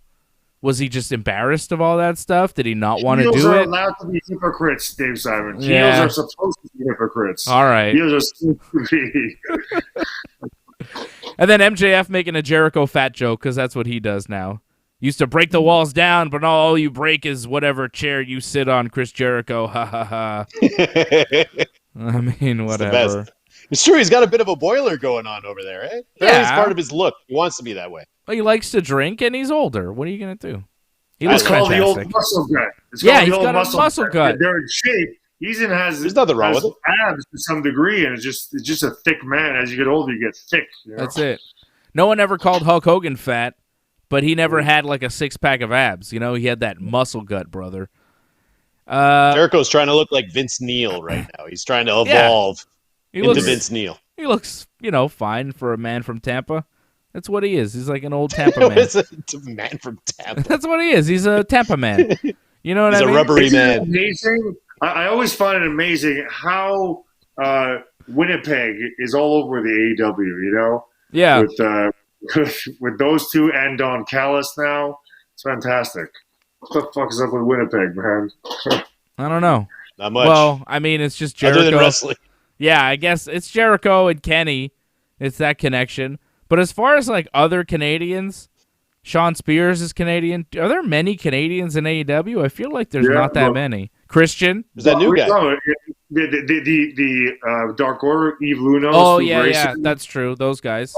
Was he just embarrassed of all that stuff? Did he not want to do it? Heels are allowed to be hypocrites, Dave Simon. Heels are supposed to be hypocrites. All right. Heels are supposed to be. And then MJF making a Jericho fat joke, because that's what he does now. Used to break the walls down, but all you break is whatever chair you sit on, Chris Jericho. Ha, ha, ha. I mean, whatever. It's true. He's got a bit of a boiler going on over there, eh? Yeah. It's part of his look. He wants to be that way. Well, he likes to drink, and he's older. What are you going to do? He looks fantastic. The old muscle gut. He's got a muscle gut. They're in shape. There's nothing wrong with it. Abs to some degree, and it's just a thick man. As you get older, you get thick. That's it. No one ever called Hulk Hogan fat, but he never had a 6-pack of abs. He had that muscle gut, brother. Jericho's trying to look like Vince Neil right now. He's trying to evolve into Vince Neil. He looks, fine for a man from Tampa. That's what he is. He's like an old Tampa man. It's a man from Tampa. That's what he is. He's a Tampa man. You know what I mean? He's a rubbery man. Amazing. I always find it amazing how Winnipeg is all over the AEW, Yeah. With those two and Don Callis now, it's fantastic. What the fuck is up with Winnipeg, man? I don't know. Not much. Well, I mean, it's just Jericho. Other than wrestling. Yeah, I guess it's Jericho and Kenny. It's that connection. But as far as like other Canadians, Sean Spears is Canadian. Are there many Canadians in AEW? I feel like there's not that many. Christian? There's that new guy. The Dark Order, Eve Lunos. Oh, yeah, that's true. Those guys.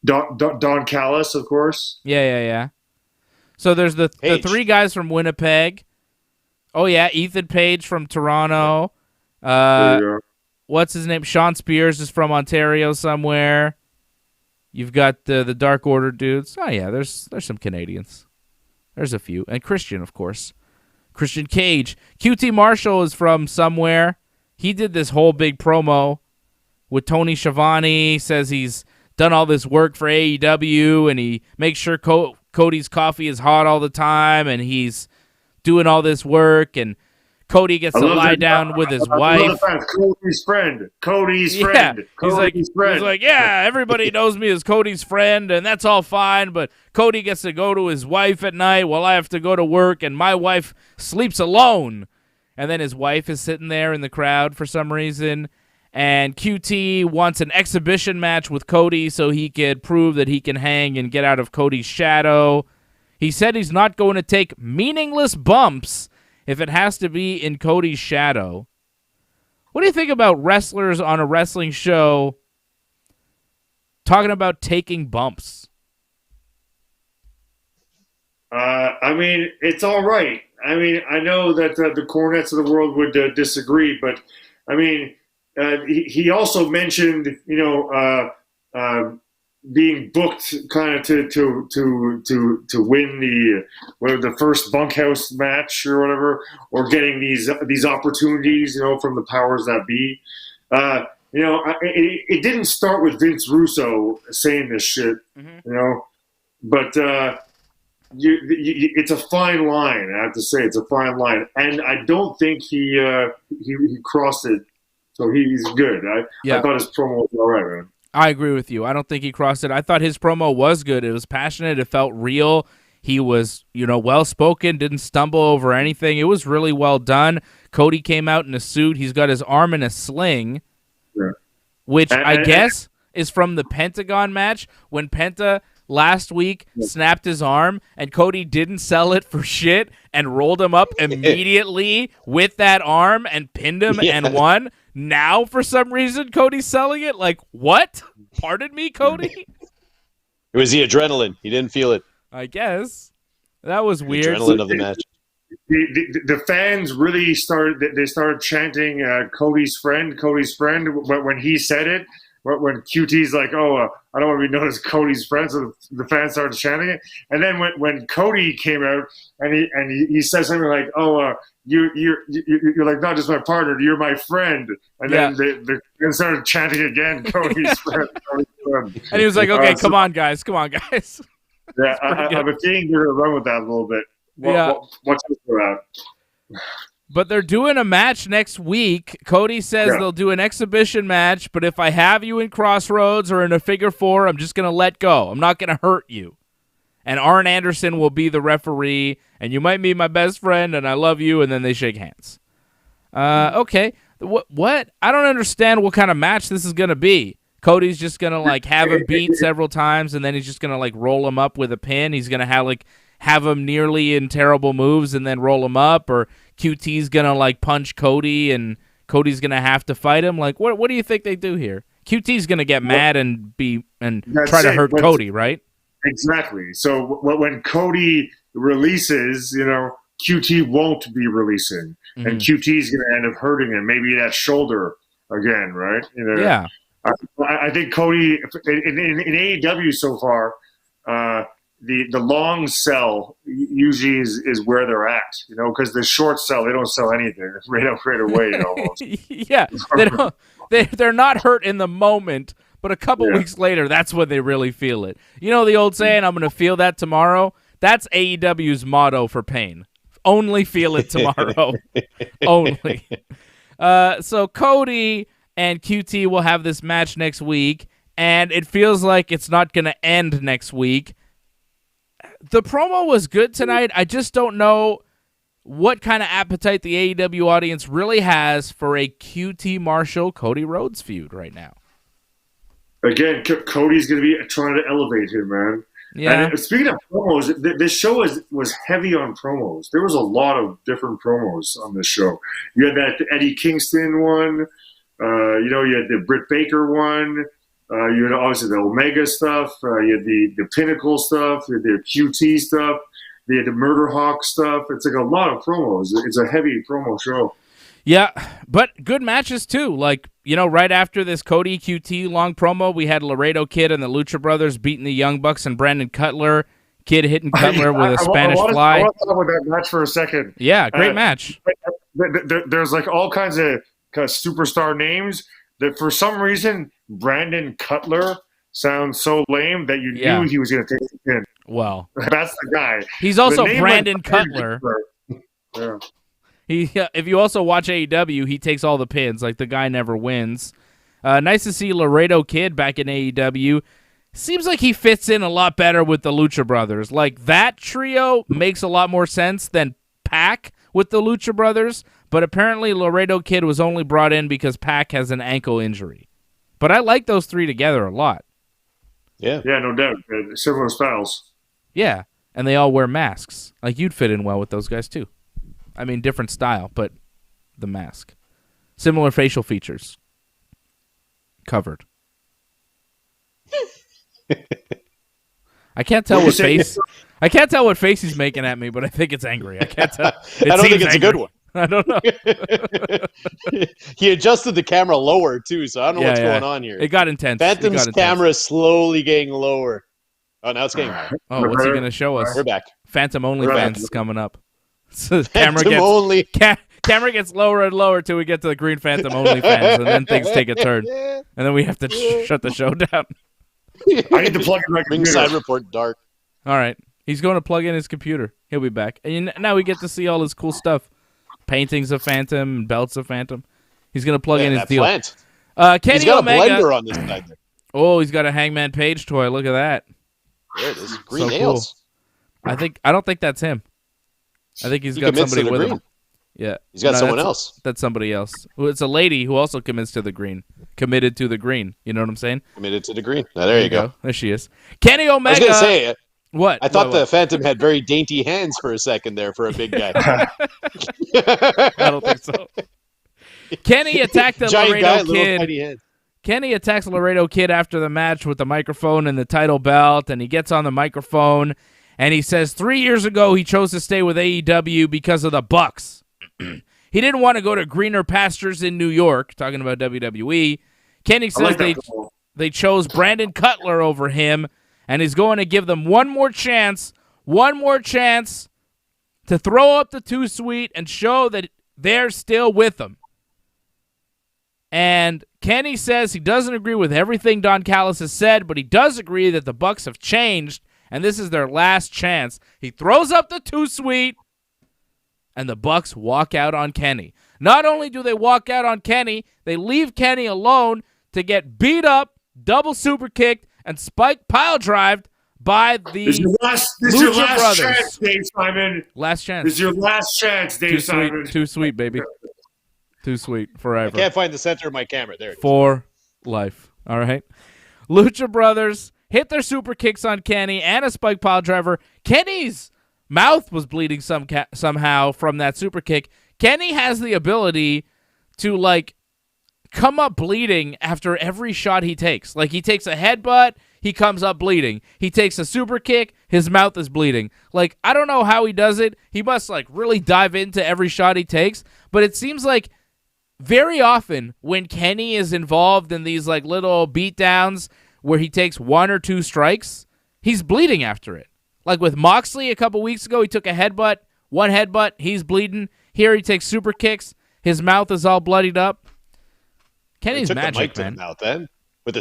Don Callis, of course. Yeah. So there's the 3 guys from Winnipeg. Oh, yeah, Ethan Page from Toronto. What's his name? Sean Spears is from Ontario somewhere. You've got the Dark Order dudes. Oh, yeah, there's some Canadians. There's a few. And Christian, of course. Christian Cage. QT Marshall is from somewhere. He did this whole big promo with Tony Schiavone. Says he's done all this work for AEW, and he makes sure Cody's coffee is hot all the time, and he's doing all this work, and Cody gets to lie down with his wife. Cody's friend. Cody's friend. He's like, yeah, everybody knows me as Cody's friend, and that's all fine, but Cody gets to go to his wife at night while I have to go to work, and my wife sleeps alone. And then his wife is sitting there in the crowd for some reason, and QT wants an exhibition match with Cody so he could prove that he can hang and get out of Cody's shadow. He said he's not going to take meaningless bumps if it has to be in Cody's shadow. What do you think about wrestlers on a wrestling show talking about taking bumps? I mean, it's all right. I mean, I know that the Cornettes of the world would disagree, but I mean, he also mentioned, being booked kind of to win the first bunkhouse match or whatever, or getting these opportunities, from the powers that be. It didn't start with Vince Russo saying this shit, but it's a fine line. I have to say, it's a fine line, and I don't think he crossed it, so he's good. I thought his promo was all right, man. I agree with you. I don't think he crossed it. I thought his promo was good. It was passionate. It felt real. He was, well-spoken, didn't stumble over anything. It was really well done. Cody came out in a suit. He's got his arm in a sling, which I guess is from the Pentagon match when Penta last week snapped his arm and Cody didn't sell it for shit and rolled him up immediately with that arm and pinned him and won. Now, for some reason, Cody's selling it? Like, what? Pardon me, Cody? It was the adrenaline. He didn't feel it. I guess. That was weird. Adrenaline of the match. The fans really started chanting Cody's friend when he said it. When QT's like, I don't want to be known as Cody's friend, so the fans started chanting it. And then when Cody came out and he said something like, you're like not just my partner, you're my friend. And then they started chanting again, Cody's friend. And he was like, okay, come on, guys. Yeah, I have a feeling they're going to run with that a little bit. What's this about? But they're doing a match next week. Cody says they'll do an exhibition match, but if I have you in Crossroads or in a figure 4, I'm just going to let go. I'm not going to hurt you. And Arn Anderson will be the referee, and you might be my best friend, and I love you, and then they shake hands. Okay. What? I don't understand what kind of match this is going to be. Cody's just going to have him beat several times, and then he's just going to roll him up with a pin. He's going to have him nearly in terrible moves and then roll him up, or QT's going to punch Cody and Cody's going to have to fight him. What do you think they do here? QT's going to get mad and try to hurt Cody, right? Exactly. So when Cody releases, QT won't be releasing, and QT's going to end up hurting him, maybe that shoulder again, right? Yeah. I think Cody in AEW so far, the long sell usually is where they're at, because the short sell, they don't sell anything right away almost. Yeah, they're not hurt in the moment, but a couple weeks later, that's when they really feel it. The old saying, I'm going to feel that tomorrow? That's AEW's motto for pain. Only feel it tomorrow. Only. So Cody and QT will have this match next week, and it feels like it's not going to end next week. The promo was good tonight. I just don't know what kind of appetite the AEW audience really has for a QT Marshall Cody Rhodes feud right now. again, Cody's going to be trying to elevate him, man. Yeah. And speaking of promos, this show was heavy on promos. There was a lot of different promos on this show. You had that Eddie Kingston one. You had the Britt Baker one. You had obviously the Omega stuff. You had the Pinnacle stuff. You had the QT stuff. You had the Murder Hawk stuff. It's like a lot of promos. It's a heavy promo show. Yeah, but good matches too. Like, right after this Cody QT long promo, we had Laredo Kid and the Lucha Brothers beating the Young Bucks and Brandon Cutler. Kid hitting Cutler with a Spanish Fly. I want to talk about that match for a second. Yeah, great match. There's like all kinds of superstar names that for some reason Brandon Cutler sounds so lame that you knew he was going to take the pin. Well, that's the guy. He's also Brandon Cutler. Yeah. If you also watch AEW, he takes all the pins. Like, the guy never wins. Nice to see Laredo Kid back in AEW. Seems like he fits in a lot better with the Lucha Brothers. Like, that trio makes a lot more sense than Pac with the Lucha Brothers, but apparently Laredo Kid was only brought in because Pac has an ankle injury. But I like those three together a lot. Yeah. Yeah, no doubt. Similar styles. Yeah, and they all wear masks. Like, you'd fit in well with those guys, too. I mean, different style, but the mask. Similar facial features. Covered. I can't tell what face. I can't tell what face he's making at me, but I think it's angry. I can't tell. I don't think it's angry. A good one. I don't know. He adjusted the camera lower too, so I don't know what's going on here. It got intense. Phantom's camera is slowly getting lower. Oh, now it's getting higher. Oh, what's he going to show us? We're back. Phantom only fans is coming up. So camera gets lower and lower till we get to the Green Phantom only fans, and then things take a turn, and then we have to shut the show down. I need to plug in my computer. Ringside Report dark. All right, he's going to plug in his computer. He'll be back, and now we get to see all his cool stuff, paintings of Phantom, and belts of Phantom. He's going to plug in his deal. Plant. Kenny he's got Omega. A blender on this side there. Oh, he's got a Hangman Page toy. Look at that. There it is. Green nails. Cool. I don't think that's him. I think he's got somebody with him. Yeah. He's got someone else. That's somebody else. It's a lady who also commits to the green. Committed to the green. You know what I'm saying? Committed to the green. Now, there you go. There she is. Kenny Omega. I was going to say it. What? I thought the Phantom had very dainty hands for a second there for a big guy. I don't think so. Kenny attacked the Laredo Kid. Kenny attacks Laredo Kid after the match with the microphone and the title belt, and he gets on the microphone, and he says 3 years ago he chose to stay with AEW because of the Bucks. He didn't want to go to greener pastures in New York, talking about WWE. Kenny says they chose Brandon Cutler over him, and he's going to give them one more chance to throw up the two-sweet and show that they're still with them. And Kenny says he doesn't agree with everything Don Callis has said, but he does agree that the Bucks have changed, and this is their last chance. He throws up the two-sweet, and the Bucks walk out on Kenny. Not only do they walk out on Kenny, they leave Kenny alone to get beat up, double super kicked, and spike pile drived by the This is your last brothers. Chance, Dave Simon. Last chance. This is your last chance, Dave Simon. Too sweet, baby. Too sweet. Forever. I can't find the center of my camera. There it is. For life. All right. Lucha Brothers hit their super kicks on Kenny and a spike pile driver. Kenny's mouth was bleeding somehow from that super kick. Kenny has the ability to, come up bleeding after every shot he takes. Like, he takes a headbutt, he comes up bleeding. He takes a super kick, his mouth is bleeding. Like, I don't know how he does it. He must, really dive into every shot he takes. But it seems like very often when Kenny is involved in these, little beatdowns where he takes one or two strikes, he's bleeding after it. Like with Moxley a couple weeks ago, he took a one headbutt, he's bleeding. Here he takes super kicks, his mouth is all bloodied up. Kenny's took magic, the mic man. To the mouth, then. With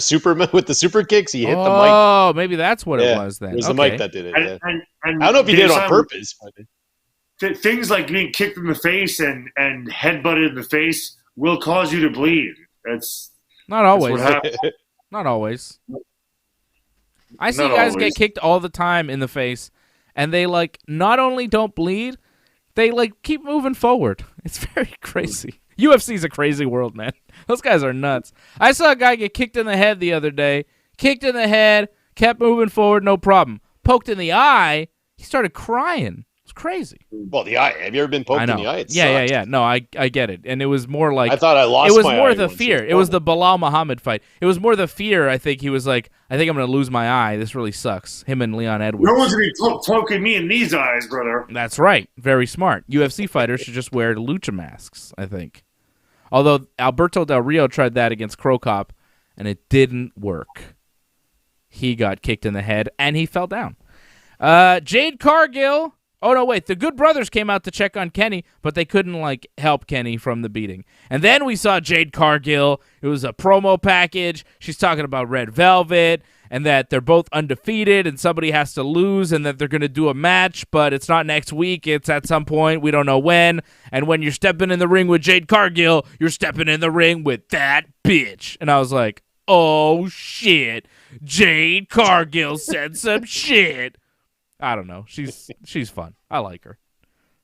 the super kicks, he hit the mic. Oh, maybe that's what it was then. It was the mic that did it. Yeah. And I don't know if he did it on purpose. Things like being kicked in the face and headbutted in the face will cause you to bleed. That's not always. That's what happens. Not always. I see guys get kicked all the time in the face, and they not only don't bleed, they keep moving forward. It's very crazy. UFC's a crazy world, man. Those guys are nuts. I saw a guy get kicked in the head the other day. Kicked in the head, kept moving forward, no problem. Poked in the eye, he started crying. It was crazy. Well, the eye. Have you ever been poked in the eye? It yeah. sucks. No, I get it. And it was more like... I thought I lost my eye. It was more the once. fear. It was the Bilal Muhammad fight. It was more the fear, I think. He was like, I think I'm going to lose my eye. This really sucks. Him and Leon Edwards. No one's going to be poking me in these eyes, brother. That's right. Very smart. UFC fighters should just wear lucha masks, I think. Although Alberto Del Rio tried that against Crow Cop, and it didn't work. He got kicked in the head, and he fell down. Jade Cargill. Oh, no, wait. The Good Brothers came out to check on Kenny, but they couldn't, help Kenny from the beating. And then we saw Jade Cargill. It was a promo package. She's talking about Red Velvet and that they're both undefeated and somebody has to lose and that they're going to do a match, but it's not next week. It's at some point. We don't know when. And when you're stepping in the ring with Jade Cargill, you're stepping in the ring with that bitch. And I was like, oh, shit. Jade Cargill said some shit. I don't know. She's fun. I like her.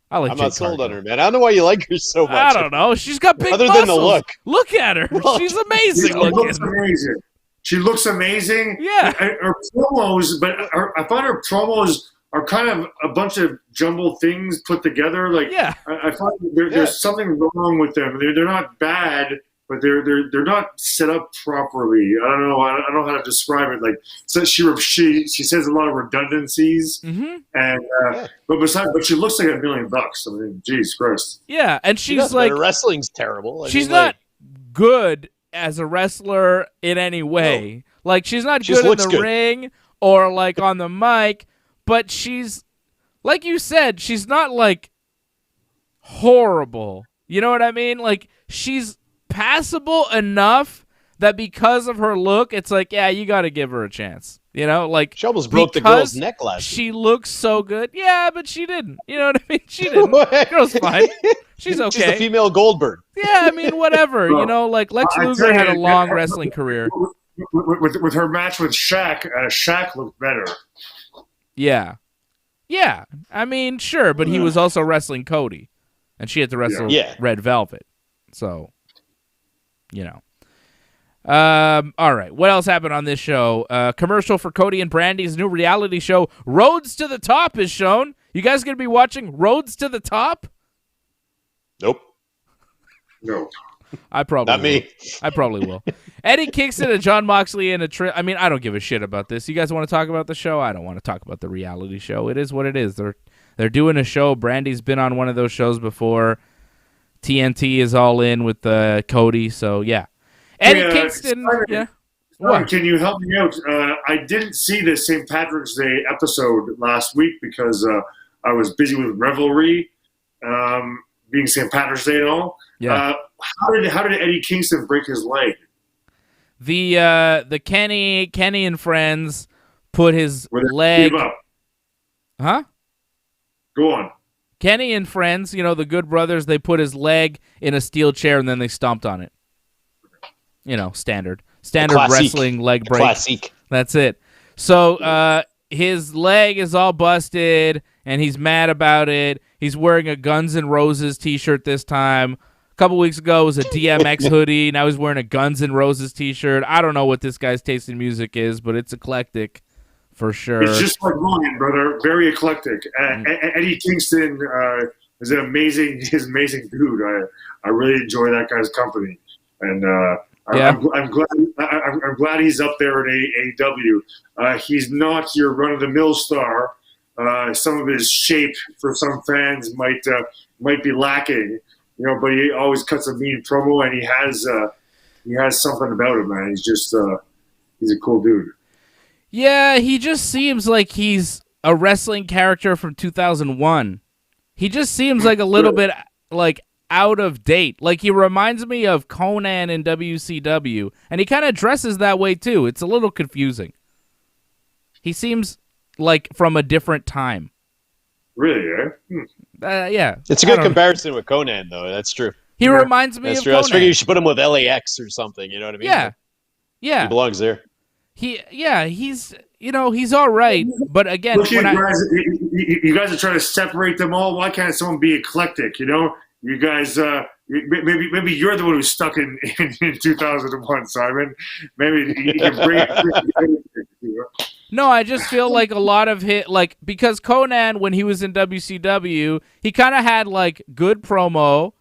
I'm not sold on her, man. I don't know why you like her so much. I don't know. She's got big Other muscles. than the look. Look at her. She's amazing looking. She looks amazing. Yeah. Her promos, but I find her promos are kind of a bunch of jumbled things put together. I find there's something wrong with them. They're not bad, but they're not set up properly. I don't know. I don't know how to describe it. So she says a lot of redundancies, and but she looks like $1 million. I mean, geez, Christ. Yeah, and she's like, her wrestling's terrible. She's not good as a wrestler in any way. No. She's not good in the ring or on the mic, but she's, like you said, she's not horrible. You know what I mean? She's passable enough that because of her look, it's you got to give her a chance. You know, she almost broke the girl's neck last She week. looks so good. Yeah, but she didn't. You know what I mean? She didn't. Girl's fine. She's okay. She's the female Goldberg. Yeah, I mean, whatever. You know, Lex Luger had a long wrestling career. With her match with Shaq, Shaq looked better. Yeah. Yeah. I mean, sure, but he was also wrestling Cody, and she had to wrestle Red Velvet. So, you know. All right. What else happened on this show? Commercial for Cody and Brandy's new reality show, Roads to the Top, is shown. You guys going to be watching Roads to the Top? Nope. No. I probably Not me. I probably will. Eddie Kingston and John Moxley in a trip. I mean, I don't give a shit about this. You guys want to talk about the show? I don't want to talk about the reality show. It is what it is. They're doing a show. Brandy's been on one of those shows before. TNT is all in with Cody, so yeah. Eddie Kingston, What? Can you help me out? I didn't see the St. Patrick's Day episode last week because I was busy with Revelry, being St. Patrick's Day and all. Yeah. How did Eddie Kingston break his leg? The Kenny and friends put his leg. Give up. Huh? Go on. Kenny and friends, the Good Brothers, they put his leg in a steel chair and then they stomped on it. Standard wrestling leg break. Classique. That's it. So his leg is all busted, and he's mad about it. He's wearing a Guns N' Roses T-shirt this time. A couple weeks ago, it was a DMX hoodie. Now he's wearing a Guns N' Roses T-shirt. I don't know what this guy's taste in music is, but it's eclectic for sure. It's just like mine, brother. Very eclectic. Eddie Kingston is an amazing dude. I really enjoy that guy's company, and I'm glad he's up there at AEW. He's not your run-of-the-mill star. Some of his shape for some fans might be lacking, but he always cuts a mean promo, and he has something about him, man. He's just he's a cool dude. Yeah, he just seems like he's a wrestling character from 2001. He just seems like a little bit out of date. He reminds me of Conan in WCW, and he kind of dresses that way too. It's a little confusing. He seems like from a different time. Really, yeah? Yeah. It's a good comparison with Conan, though. That's true. He reminds me of Conan. I was figuring you should put him with LAX or something, you know what I mean? Yeah. Yeah. He belongs there. He's he's all right, but again, you guys are trying to separate them all. Why can't someone be eclectic? You guys, maybe you're the one who's stuck in 2001, Simon. Maybe you can bring it. No, I just feel like a lot of because Conan, when he was in WCW, he kind of had like good promo.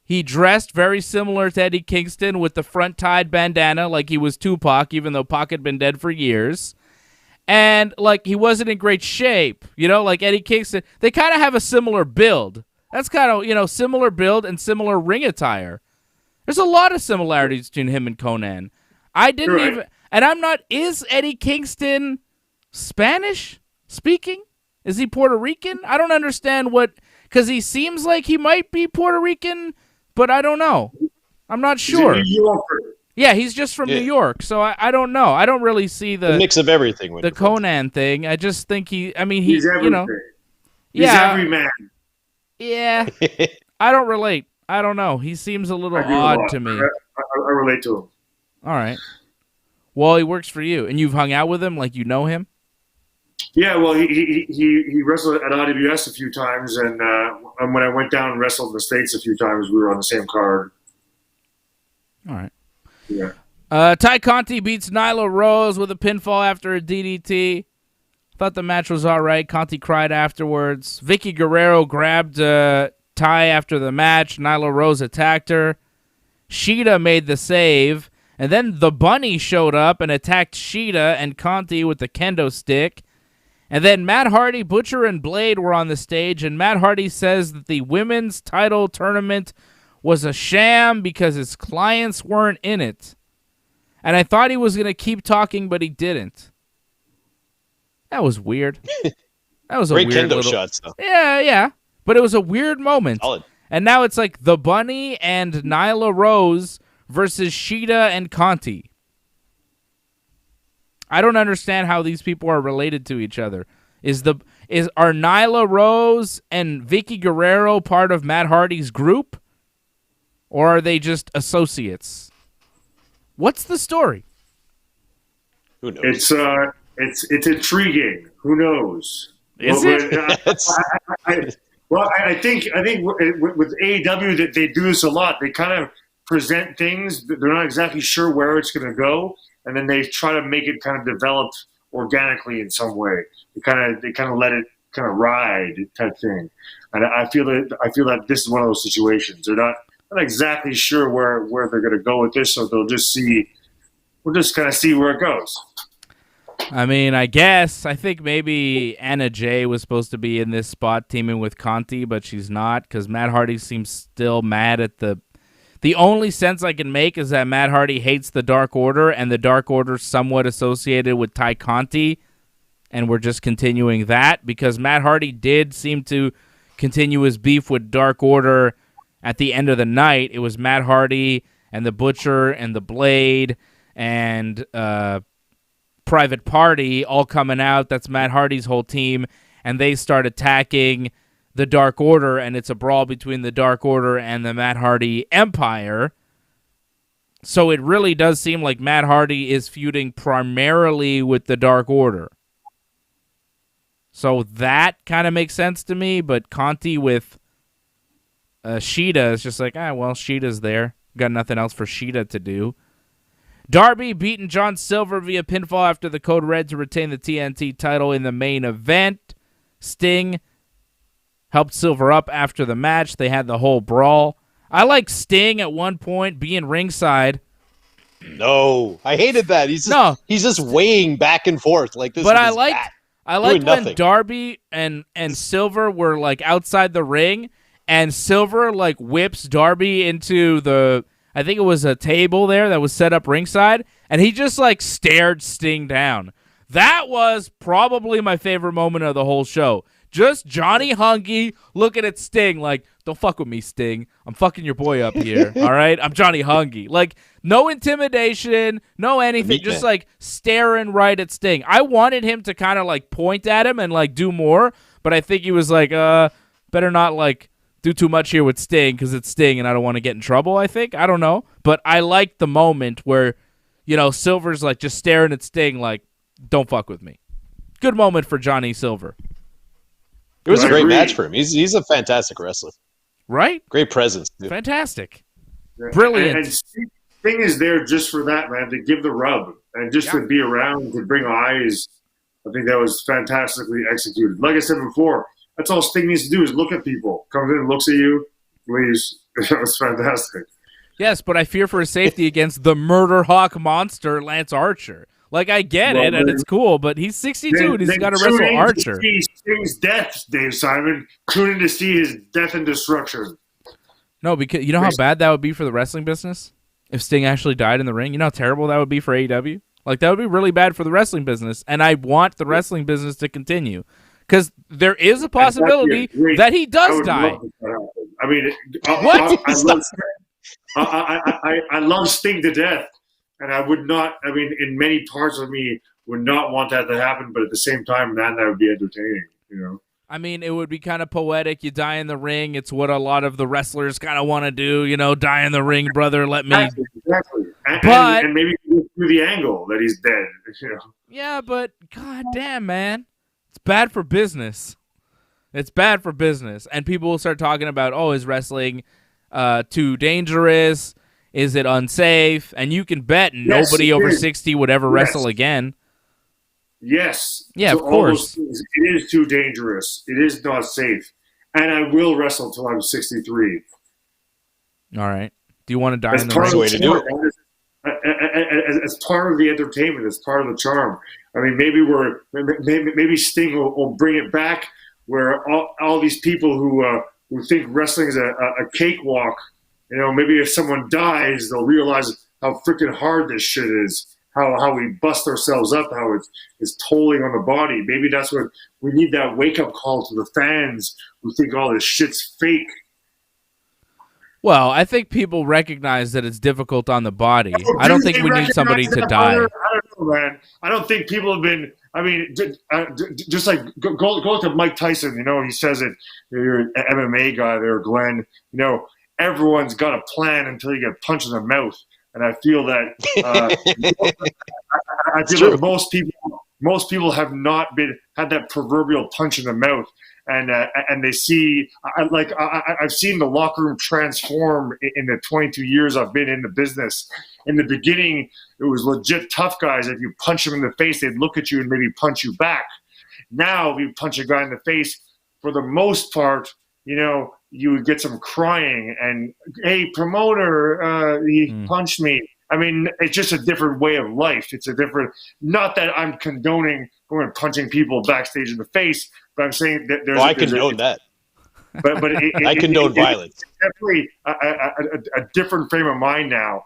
He dressed very similar to Eddie Kingston with the front tied bandana, like he was Tupac, even though Pac had been dead for years. And like he wasn't in great shape, like Eddie Kingston. They kind of have a similar build. That's kind of, similar build and similar ring attire. There's a lot of similarities between him and Conan. I didn't even, and I'm not, is Eddie Kingston Spanish speaking? Is he Puerto Rican? I don't understand because he seems like he might be Puerto Rican, but I don't know. I'm not sure. He's a New Yorker. Yeah, he's just from New York, so I don't know. I don't really see the mix of everything. The Conan thing. I just think he's everything. He's every man. Yeah, I don't relate. I don't know. He seems a little odd to me. I relate to him. All right. Well, he works for you, and you've hung out with him, like you know him. Yeah, well, he wrestled at IWS a few times, and when I went down and wrestled in the States a few times, we were on the same card. All right. Yeah. Tay Conti beats Nyla Rose with a pinfall after a DDT. Thought the match was all right. Conti cried afterwards. Vicky Guerrero grabbed Tay after the match. Nyla Rose attacked her. Sheeta made the save. And then the Bunny showed up and attacked Sheeta and Conti with the kendo stick. And then Matt Hardy, Butcher, and Blade were on the stage. And Matt Hardy says that the women's title tournament was a sham because his clients weren't in it. And I thought he was going to keep talking, but he didn't. That was weird. That was a great weird kendo little shots, though. Yeah. But it was a weird moment. Solid. And now it's like the Bunny and Nyla Rose versus Sheeta and Conti. I don't understand how these people are related to each other. Are Nyla Rose and Vicky Guerrero part of Matt Hardy's group? Or are they just associates? What's the story? Who knows? It's intriguing. Who knows? Is it? I think with AEW that they do this a lot. They kind of present things that they're not exactly sure where it's going to go, and then they try to make it kind of develop organically in some way. They kind of let it kind of ride type thing. And I feel that this is one of those situations. They're not exactly sure where they're going to go with this, so they'll just see. We'll just kind of see where it goes. I mean, I think maybe Anna Jay was supposed to be in this spot teaming with Conti, but she's not because Matt Hardy seems still mad at the only sense I can make is that Matt Hardy hates the Dark Order, and the Dark Order somewhat associated with Tay Conti, and we're just continuing that because Matt Hardy did seem to continue his beef with Dark Order at the end of the night. It was Matt Hardy and the Butcher and the Blade and Private Party all coming out. That's Matt Hardy's whole team, and they start attacking the Dark Order, and it's a brawl between the Dark Order and the Matt Hardy Empire. So it really does seem like Matt Hardy is feuding primarily with the Dark Order. So that kind of makes sense to me, but Conti with Sheeta is just like, Sheeta's there. Got nothing else for Sheeta to do. Darby beating John Silver via pinfall after the Code Red to retain the TNT title in the main event. Sting helped Silver up after the match. They had the whole brawl. I like Sting at one point being ringside. No, I hated that. He's just weighing back and forth like this. But I liked when Darby and Silver were like outside the ring, and Silver like whips Darby into I think it was a table there that was set up ringside, and he just like stared Sting down. That was probably my favorite moment of the whole show. Just Johnny Hungy looking at Sting like, don't fuck with me, Sting. I'm fucking your boy up here, all right? I'm Johnny Hungy. Like, no intimidation, no anything, just like staring right at Sting. I wanted him to kind of like point at him and like do more, but I think he was like, better not like do too much here with Sting because it's Sting and I don't want to get in trouble, I think. I don't know. But I liked the moment where, Silver's like just staring at Sting like, don't fuck with me. Good moment for Johnny Silver. It was a great match for him. He's a fantastic wrestler. Right? Great presence. Dude. Fantastic. Yeah. Brilliant. And Sting is there just for that, man, to give the rub and just to be around, to bring eyes. I think that was fantastically executed. Like I said before, that's all Sting needs to do is look at people. Comes in, looks at you, leaves. That was fantastic. Yes, but I fear for his safety against the murder hawk monster, Lance Archer. Like, I get it, and it's cool, but he's 62 and he's got to wrestle Archer. See Sting's death, Dave Simon. Tune in to see his death and destruction. No, because you know how bad that would be for the wrestling business? If Sting actually died in the ring? You know how terrible that would be for AEW? Like, that would be really bad for the wrestling business, and I want the wrestling business to continue. Because there is a possibility that he does die. I mean, I love Sting to death, and I would not, I mean, in many parts of me would not want that to happen, but at the same time, man, that would be entertaining, you know? I mean, it would be kind of poetic. You die in the ring. It's what a lot of the wrestlers kind of want to do, you know, die in the ring, brother, let me. Exactly. And maybe through the angle that he's dead, you know? Yeah, but goddamn, man. It's bad for business. It's bad for business. And people will start talking about, oh, is wrestling too dangerous? Is it unsafe? And you can bet nobody over 60 would ever wrestle again. Yes. Yeah, of course. It is too dangerous. It is not safe. And I will wrestle until I'm 63. All right. Do you want to die in the ring? That's the way to do it. As part of the entertainment, as part of the charm. I mean, maybe Sting will bring it back where all these people who think wrestling is a cakewalk, you know, maybe if someone dies, they'll realize how freaking hard this shit is, how we bust ourselves up, how it's tolling on the body. Maybe that's what we need, that wake-up call to the fans who think all this shit's fake. Well, I think people recognize that it's difficult on the body. I don't think we need somebody to die. I don't know, man. I don't think people have been. I mean, just like go look at Mike Tyson. You know, he says it. You're an MMA guy there, Glen. You know, everyone's got a plan until you get punched in the mouth. And I feel that most people have not had that proverbial punch in the mouth. And they see, I've seen the locker room transform in the 22 years I've been in the business. In the beginning, it was legit tough guys. If you punch them in the face, they'd look at you and maybe punch you back. Now, if you punch a guy in the face, for the most part, you know, you would get some crying and, hey, promoter, he punched me. I mean, it's just a different way of life. It's a different, not that I'm condoning going and punching people backstage in the face, but I'm saying that there's. I condone that. But I condone violence. It's definitely a different frame of mind now,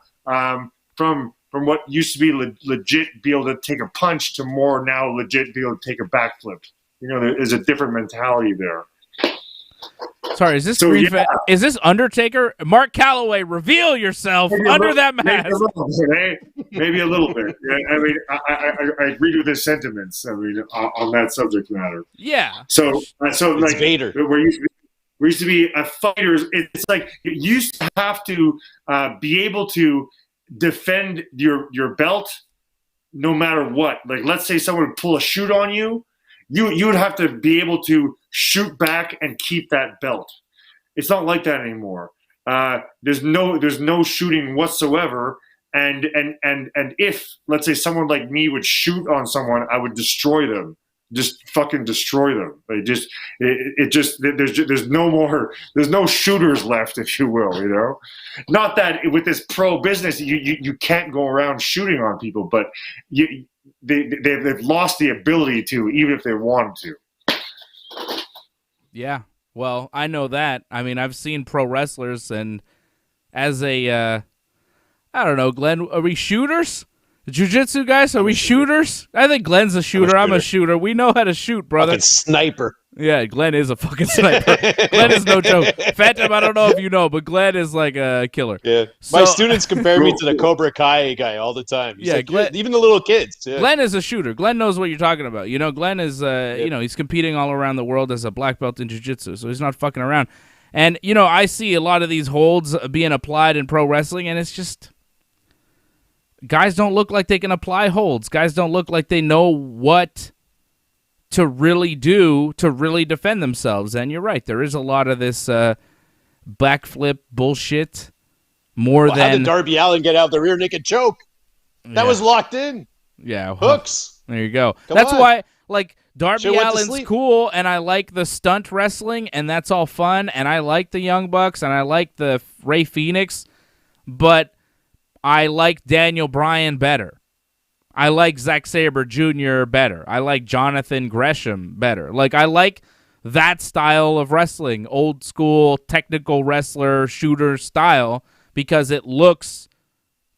from what used to be legit, be able to take a punch, to more now legit be able to take a backflip. You know, there's a different mentality there. Sorry, is this is this Undertaker? Mark Calloway, reveal yourself under that mask. Maybe a little bit. I mean, I agree with his sentiments. I mean, on that subject matter. Yeah. So it's like Vader. We used to be fighters. It's like you used to have to be able to defend your belt no matter what. Like, let's say someone would pull a shoot on you. You would have to be able to shoot back and keep that belt. It's not like that anymore. There's no shooting whatsoever. And if, let's say, someone like me would shoot on someone, I would destroy them. Just fucking destroy them. There's no shooters left, if you will, you know? Not that with this pro business, you can't go around shooting on people, but they've lost the ability to, even if they wanted to. Yeah, well, I know that. I mean, I've seen pro wrestlers, and as a, I don't know, Glenn, are we shooters? Jiu-jitsu guys, are we shooters? I think Glenn's a shooter. I'm a shooter. We know how to shoot, brother. Fucking sniper. Yeah, Glenn is a fucking sniper. Glenn is no joke. Phantom, I don't know if you know, but Glenn is like a killer. Yeah, my students compare me to the Cobra Kai guy all the time. He's like, Glenn, even the little kids. Yeah. Glenn is a shooter. Glenn knows what you're talking about. You know, Glenn is, you know, he's competing all around the world as a black belt in jiu-jitsu, so he's not fucking around. And, you know, I see a lot of these holds being applied in pro wrestling, and it's just... guys don't look like they can apply holds. Guys don't look like they know what to really do to really defend themselves. And you're right, there is a lot of this backflip bullshit more How than did Darby Allin get out the rear naked choke? That was locked in. Yeah. Hooks. There you go. Come That's on. why, like, Darby Should've went to Allin's sleep. cool, and I like the stunt wrestling, and that's all fun, and I like the Young Bucks, and I like the Ray Phoenix, but I like Daniel Bryan better. I like Zack Sabre Jr. better. I like Jonathan Gresham better. Like, I like that style of wrestling, old school, technical wrestler, shooter style, because it looks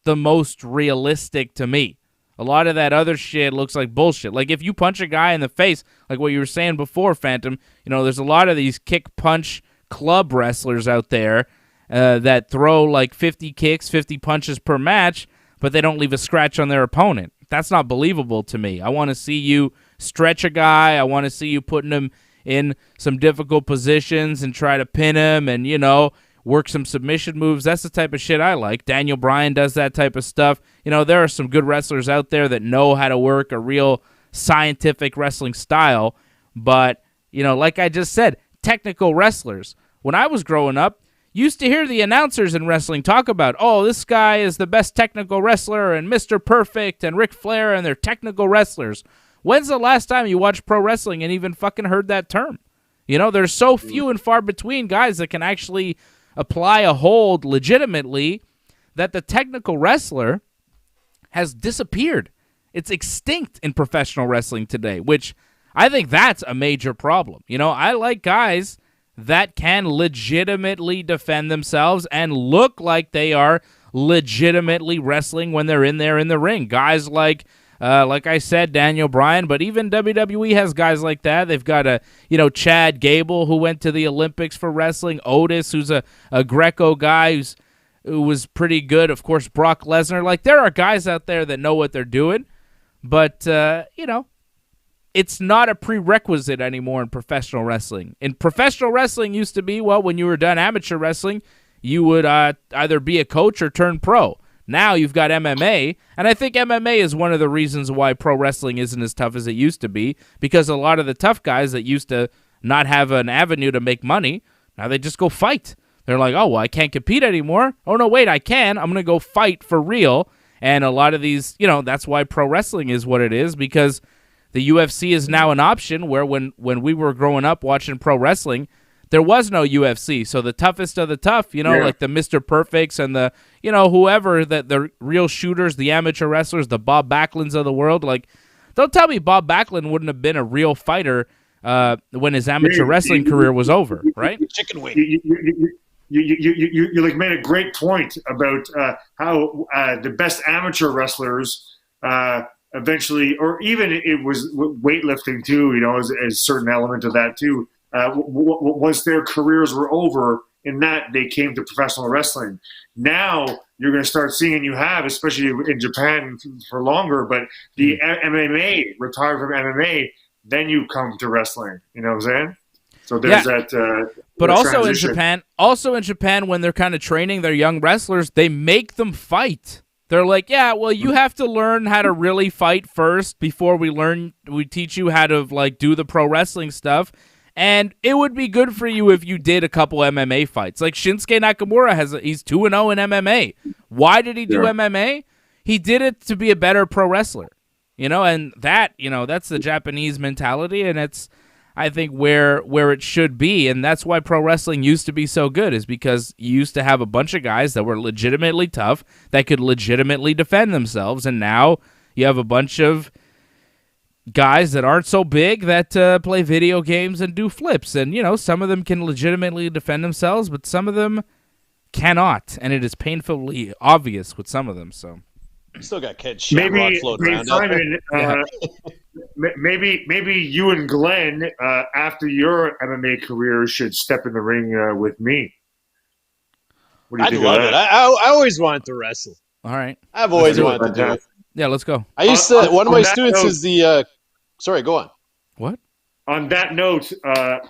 the most realistic to me. A lot of that other shit looks like bullshit. Like, if you punch a guy in the face, like what you were saying before, Phantom, there's a lot of these kick-punch club wrestlers out there that throw, like, 50 kicks, 50 punches per match, but they don't leave a scratch on their opponent. That's not believable to me. I want to see you stretch a guy. I want to see you putting him in some difficult positions and try to pin him and, work some submission moves. That's the type of shit I like. Daniel Bryan does that type of stuff. There are some good wrestlers out there that know how to work a real scientific wrestling style. But, like I just said, technical wrestlers. When I was growing up, used to hear the announcers in wrestling talk about, oh, this guy is the best technical wrestler and Mr. Perfect and Ric Flair and they're technical wrestlers. When's the last time you watched pro wrestling and even fucking heard that term? There's so few and far between guys that can actually apply a hold legitimately that the technical wrestler has disappeared. It's extinct in professional wrestling today, which I think that's a major problem. I like guys that can legitimately defend themselves and look like they are legitimately wrestling when they're in there in the ring. Guys like I said, Daniel Bryan, but even WWE has guys like that. They've got Chad Gable, who went to the Olympics for wrestling. Otis, who's a Greco guy who was pretty good. Of course, Brock Lesnar. Like, there are guys out there that know what they're doing, but, it's not a prerequisite anymore in professional wrestling. In professional wrestling used to be, when you were done amateur wrestling, you would either be a coach or turn pro. Now you've got MMA, and I think MMA is one of the reasons why pro wrestling isn't as tough as it used to be, because a lot of the tough guys that used to not have an avenue to make money, now they just go fight. They're like, oh, well, I can't compete anymore. Oh, no, wait, I can. I'm going to go fight for real. And a lot of these, that's why pro wrestling is what it is, because the UFC is now an option where when we were growing up watching pro wrestling, there was no UFC. So the toughest of the tough, like the Mr. Perfects and the, whoever, that the real shooters, the amateur wrestlers, the Bob Backlunds of the world. Like, don't tell me Bob Backlund wouldn't have been a real fighter when his amateur wrestling career was over, right? Chicken wing. You like made a great point about how the best amateur wrestlers eventually, or even it was weightlifting too, as a certain element of that too. Once their careers were over, in that they came to professional wrestling. Now you're going to start seeing, and you have, especially in Japan for longer, but the MMA, retired from MMA, then you come to wrestling. You know what I'm saying? So there's that. But also transition. in Japan, when they're kind of training their young wrestlers, they make them fight. They're like, yeah, well, you have to learn how to really fight first before we teach you how to do the pro wrestling stuff. And it would be good for you if you did a couple MMA fights. Like Shinsuke Nakamura he's 2-0 in MMA. Why did he do MMA? He did it to be a better pro wrestler. And that, that's the Japanese mentality, and it's, I think, where it should be. And that's why pro wrestling used to be so good, is because you used to have a bunch of guys that were legitimately tough, that could legitimately defend themselves, and now you have a bunch of guys that aren't so big that play video games and do flips. And, some of them can legitimately defend themselves, but some of them cannot. And it is painfully obvious with some of them. So still got Ken Shamrock floating around out there. Maybe you and Glenn, after your MMA career, should step in the ring with me. What do you I'd think love of it. that? I always wanted to wrestle. all right. I've always wanted to do it. Yeah, let's go. I used to. One of on my that students note- is the. Sorry, go on. What? On that note,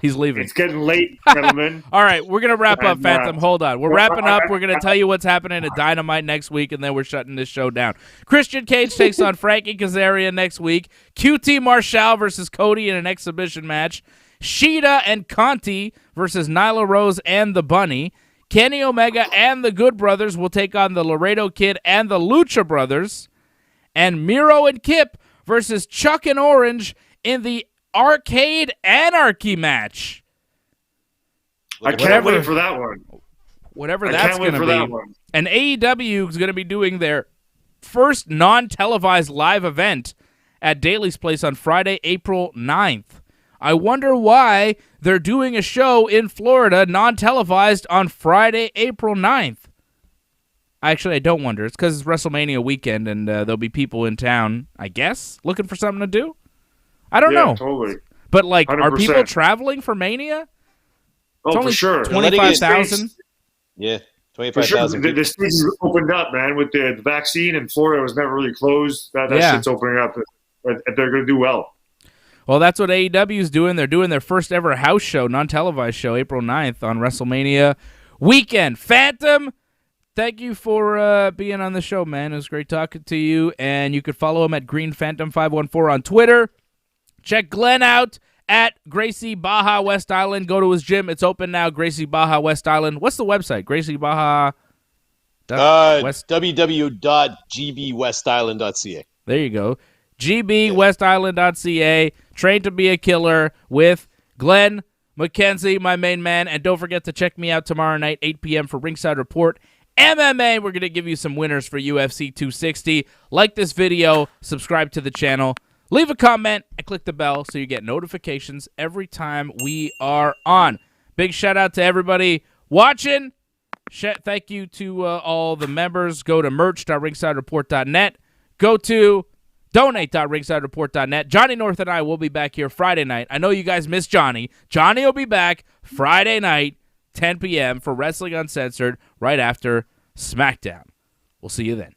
He's leaving. it's getting late, gentlemen. All right, we're going to wrap up, And, Phantom. Hold on. We're wrapping up. We're going to tell you what's happening at Dynamite next week, and then we're shutting this show down. Christian Cage takes on Frankie Kazarian next week. QT Marshall versus Cody in an exhibition match. Shida and Conti versus Nyla Rose and the Bunny. Kenny Omega and the Good Brothers will take on the Laredo Kid and the Lucha Brothers. And Miro and Kip versus Chuck and Orange in the Arcade Anarchy match. I can't wait for that one. Whatever that's going to be. And AEW is going to be doing their first non-televised live event at Daly's Place on Friday, April 9th. I wonder why they're doing a show in Florida non-televised on Friday, April 9th. Actually, I don't wonder. It's because it's WrestleMania weekend and there'll be people in town, I guess, looking for something to do. I don't know. Totally. But, like, 100%. Are people traveling for Mania? Oh, for sure. 25,000? Yeah, 25,000. Sure. The states opened up, man, with the vaccine, and Florida was never really closed. That shit's opening up. They're going to do well. Well, that's what AEW is doing. They're doing their first ever house show, non-televised show, April 9th on WrestleMania weekend. Phantom, thank you for being on the show, man. It was great talking to you. And you could follow him at GreenPhantom514 on Twitter. Check Glen out at Gracie Baja West Island. Go to his gym. It's open now, Gracie Baja West Island. What's the website? Gracie Baja www.gbwestisland.ca. There you go. gbwestisland.ca. Train to be a killer with Glen, MacKenzie, my main man. And don't forget to check me out tomorrow night, 8 p.m. for Ringside Report MMA. We're going to give you some winners for UFC 260. Like this video, subscribe to the channel, leave a comment, and click the bell so you get notifications every time we are on. Big shout out to everybody watching. Thank you to all the members. Go to merch.ringsidereport.net. Go to donate.ringsidereport.net. Johnny North and I will be back here Friday night. I know you guys miss Johnny. Johnny will be back Friday night, 10 p.m. for Wrestling Uncensored right after SmackDown. We'll see you then.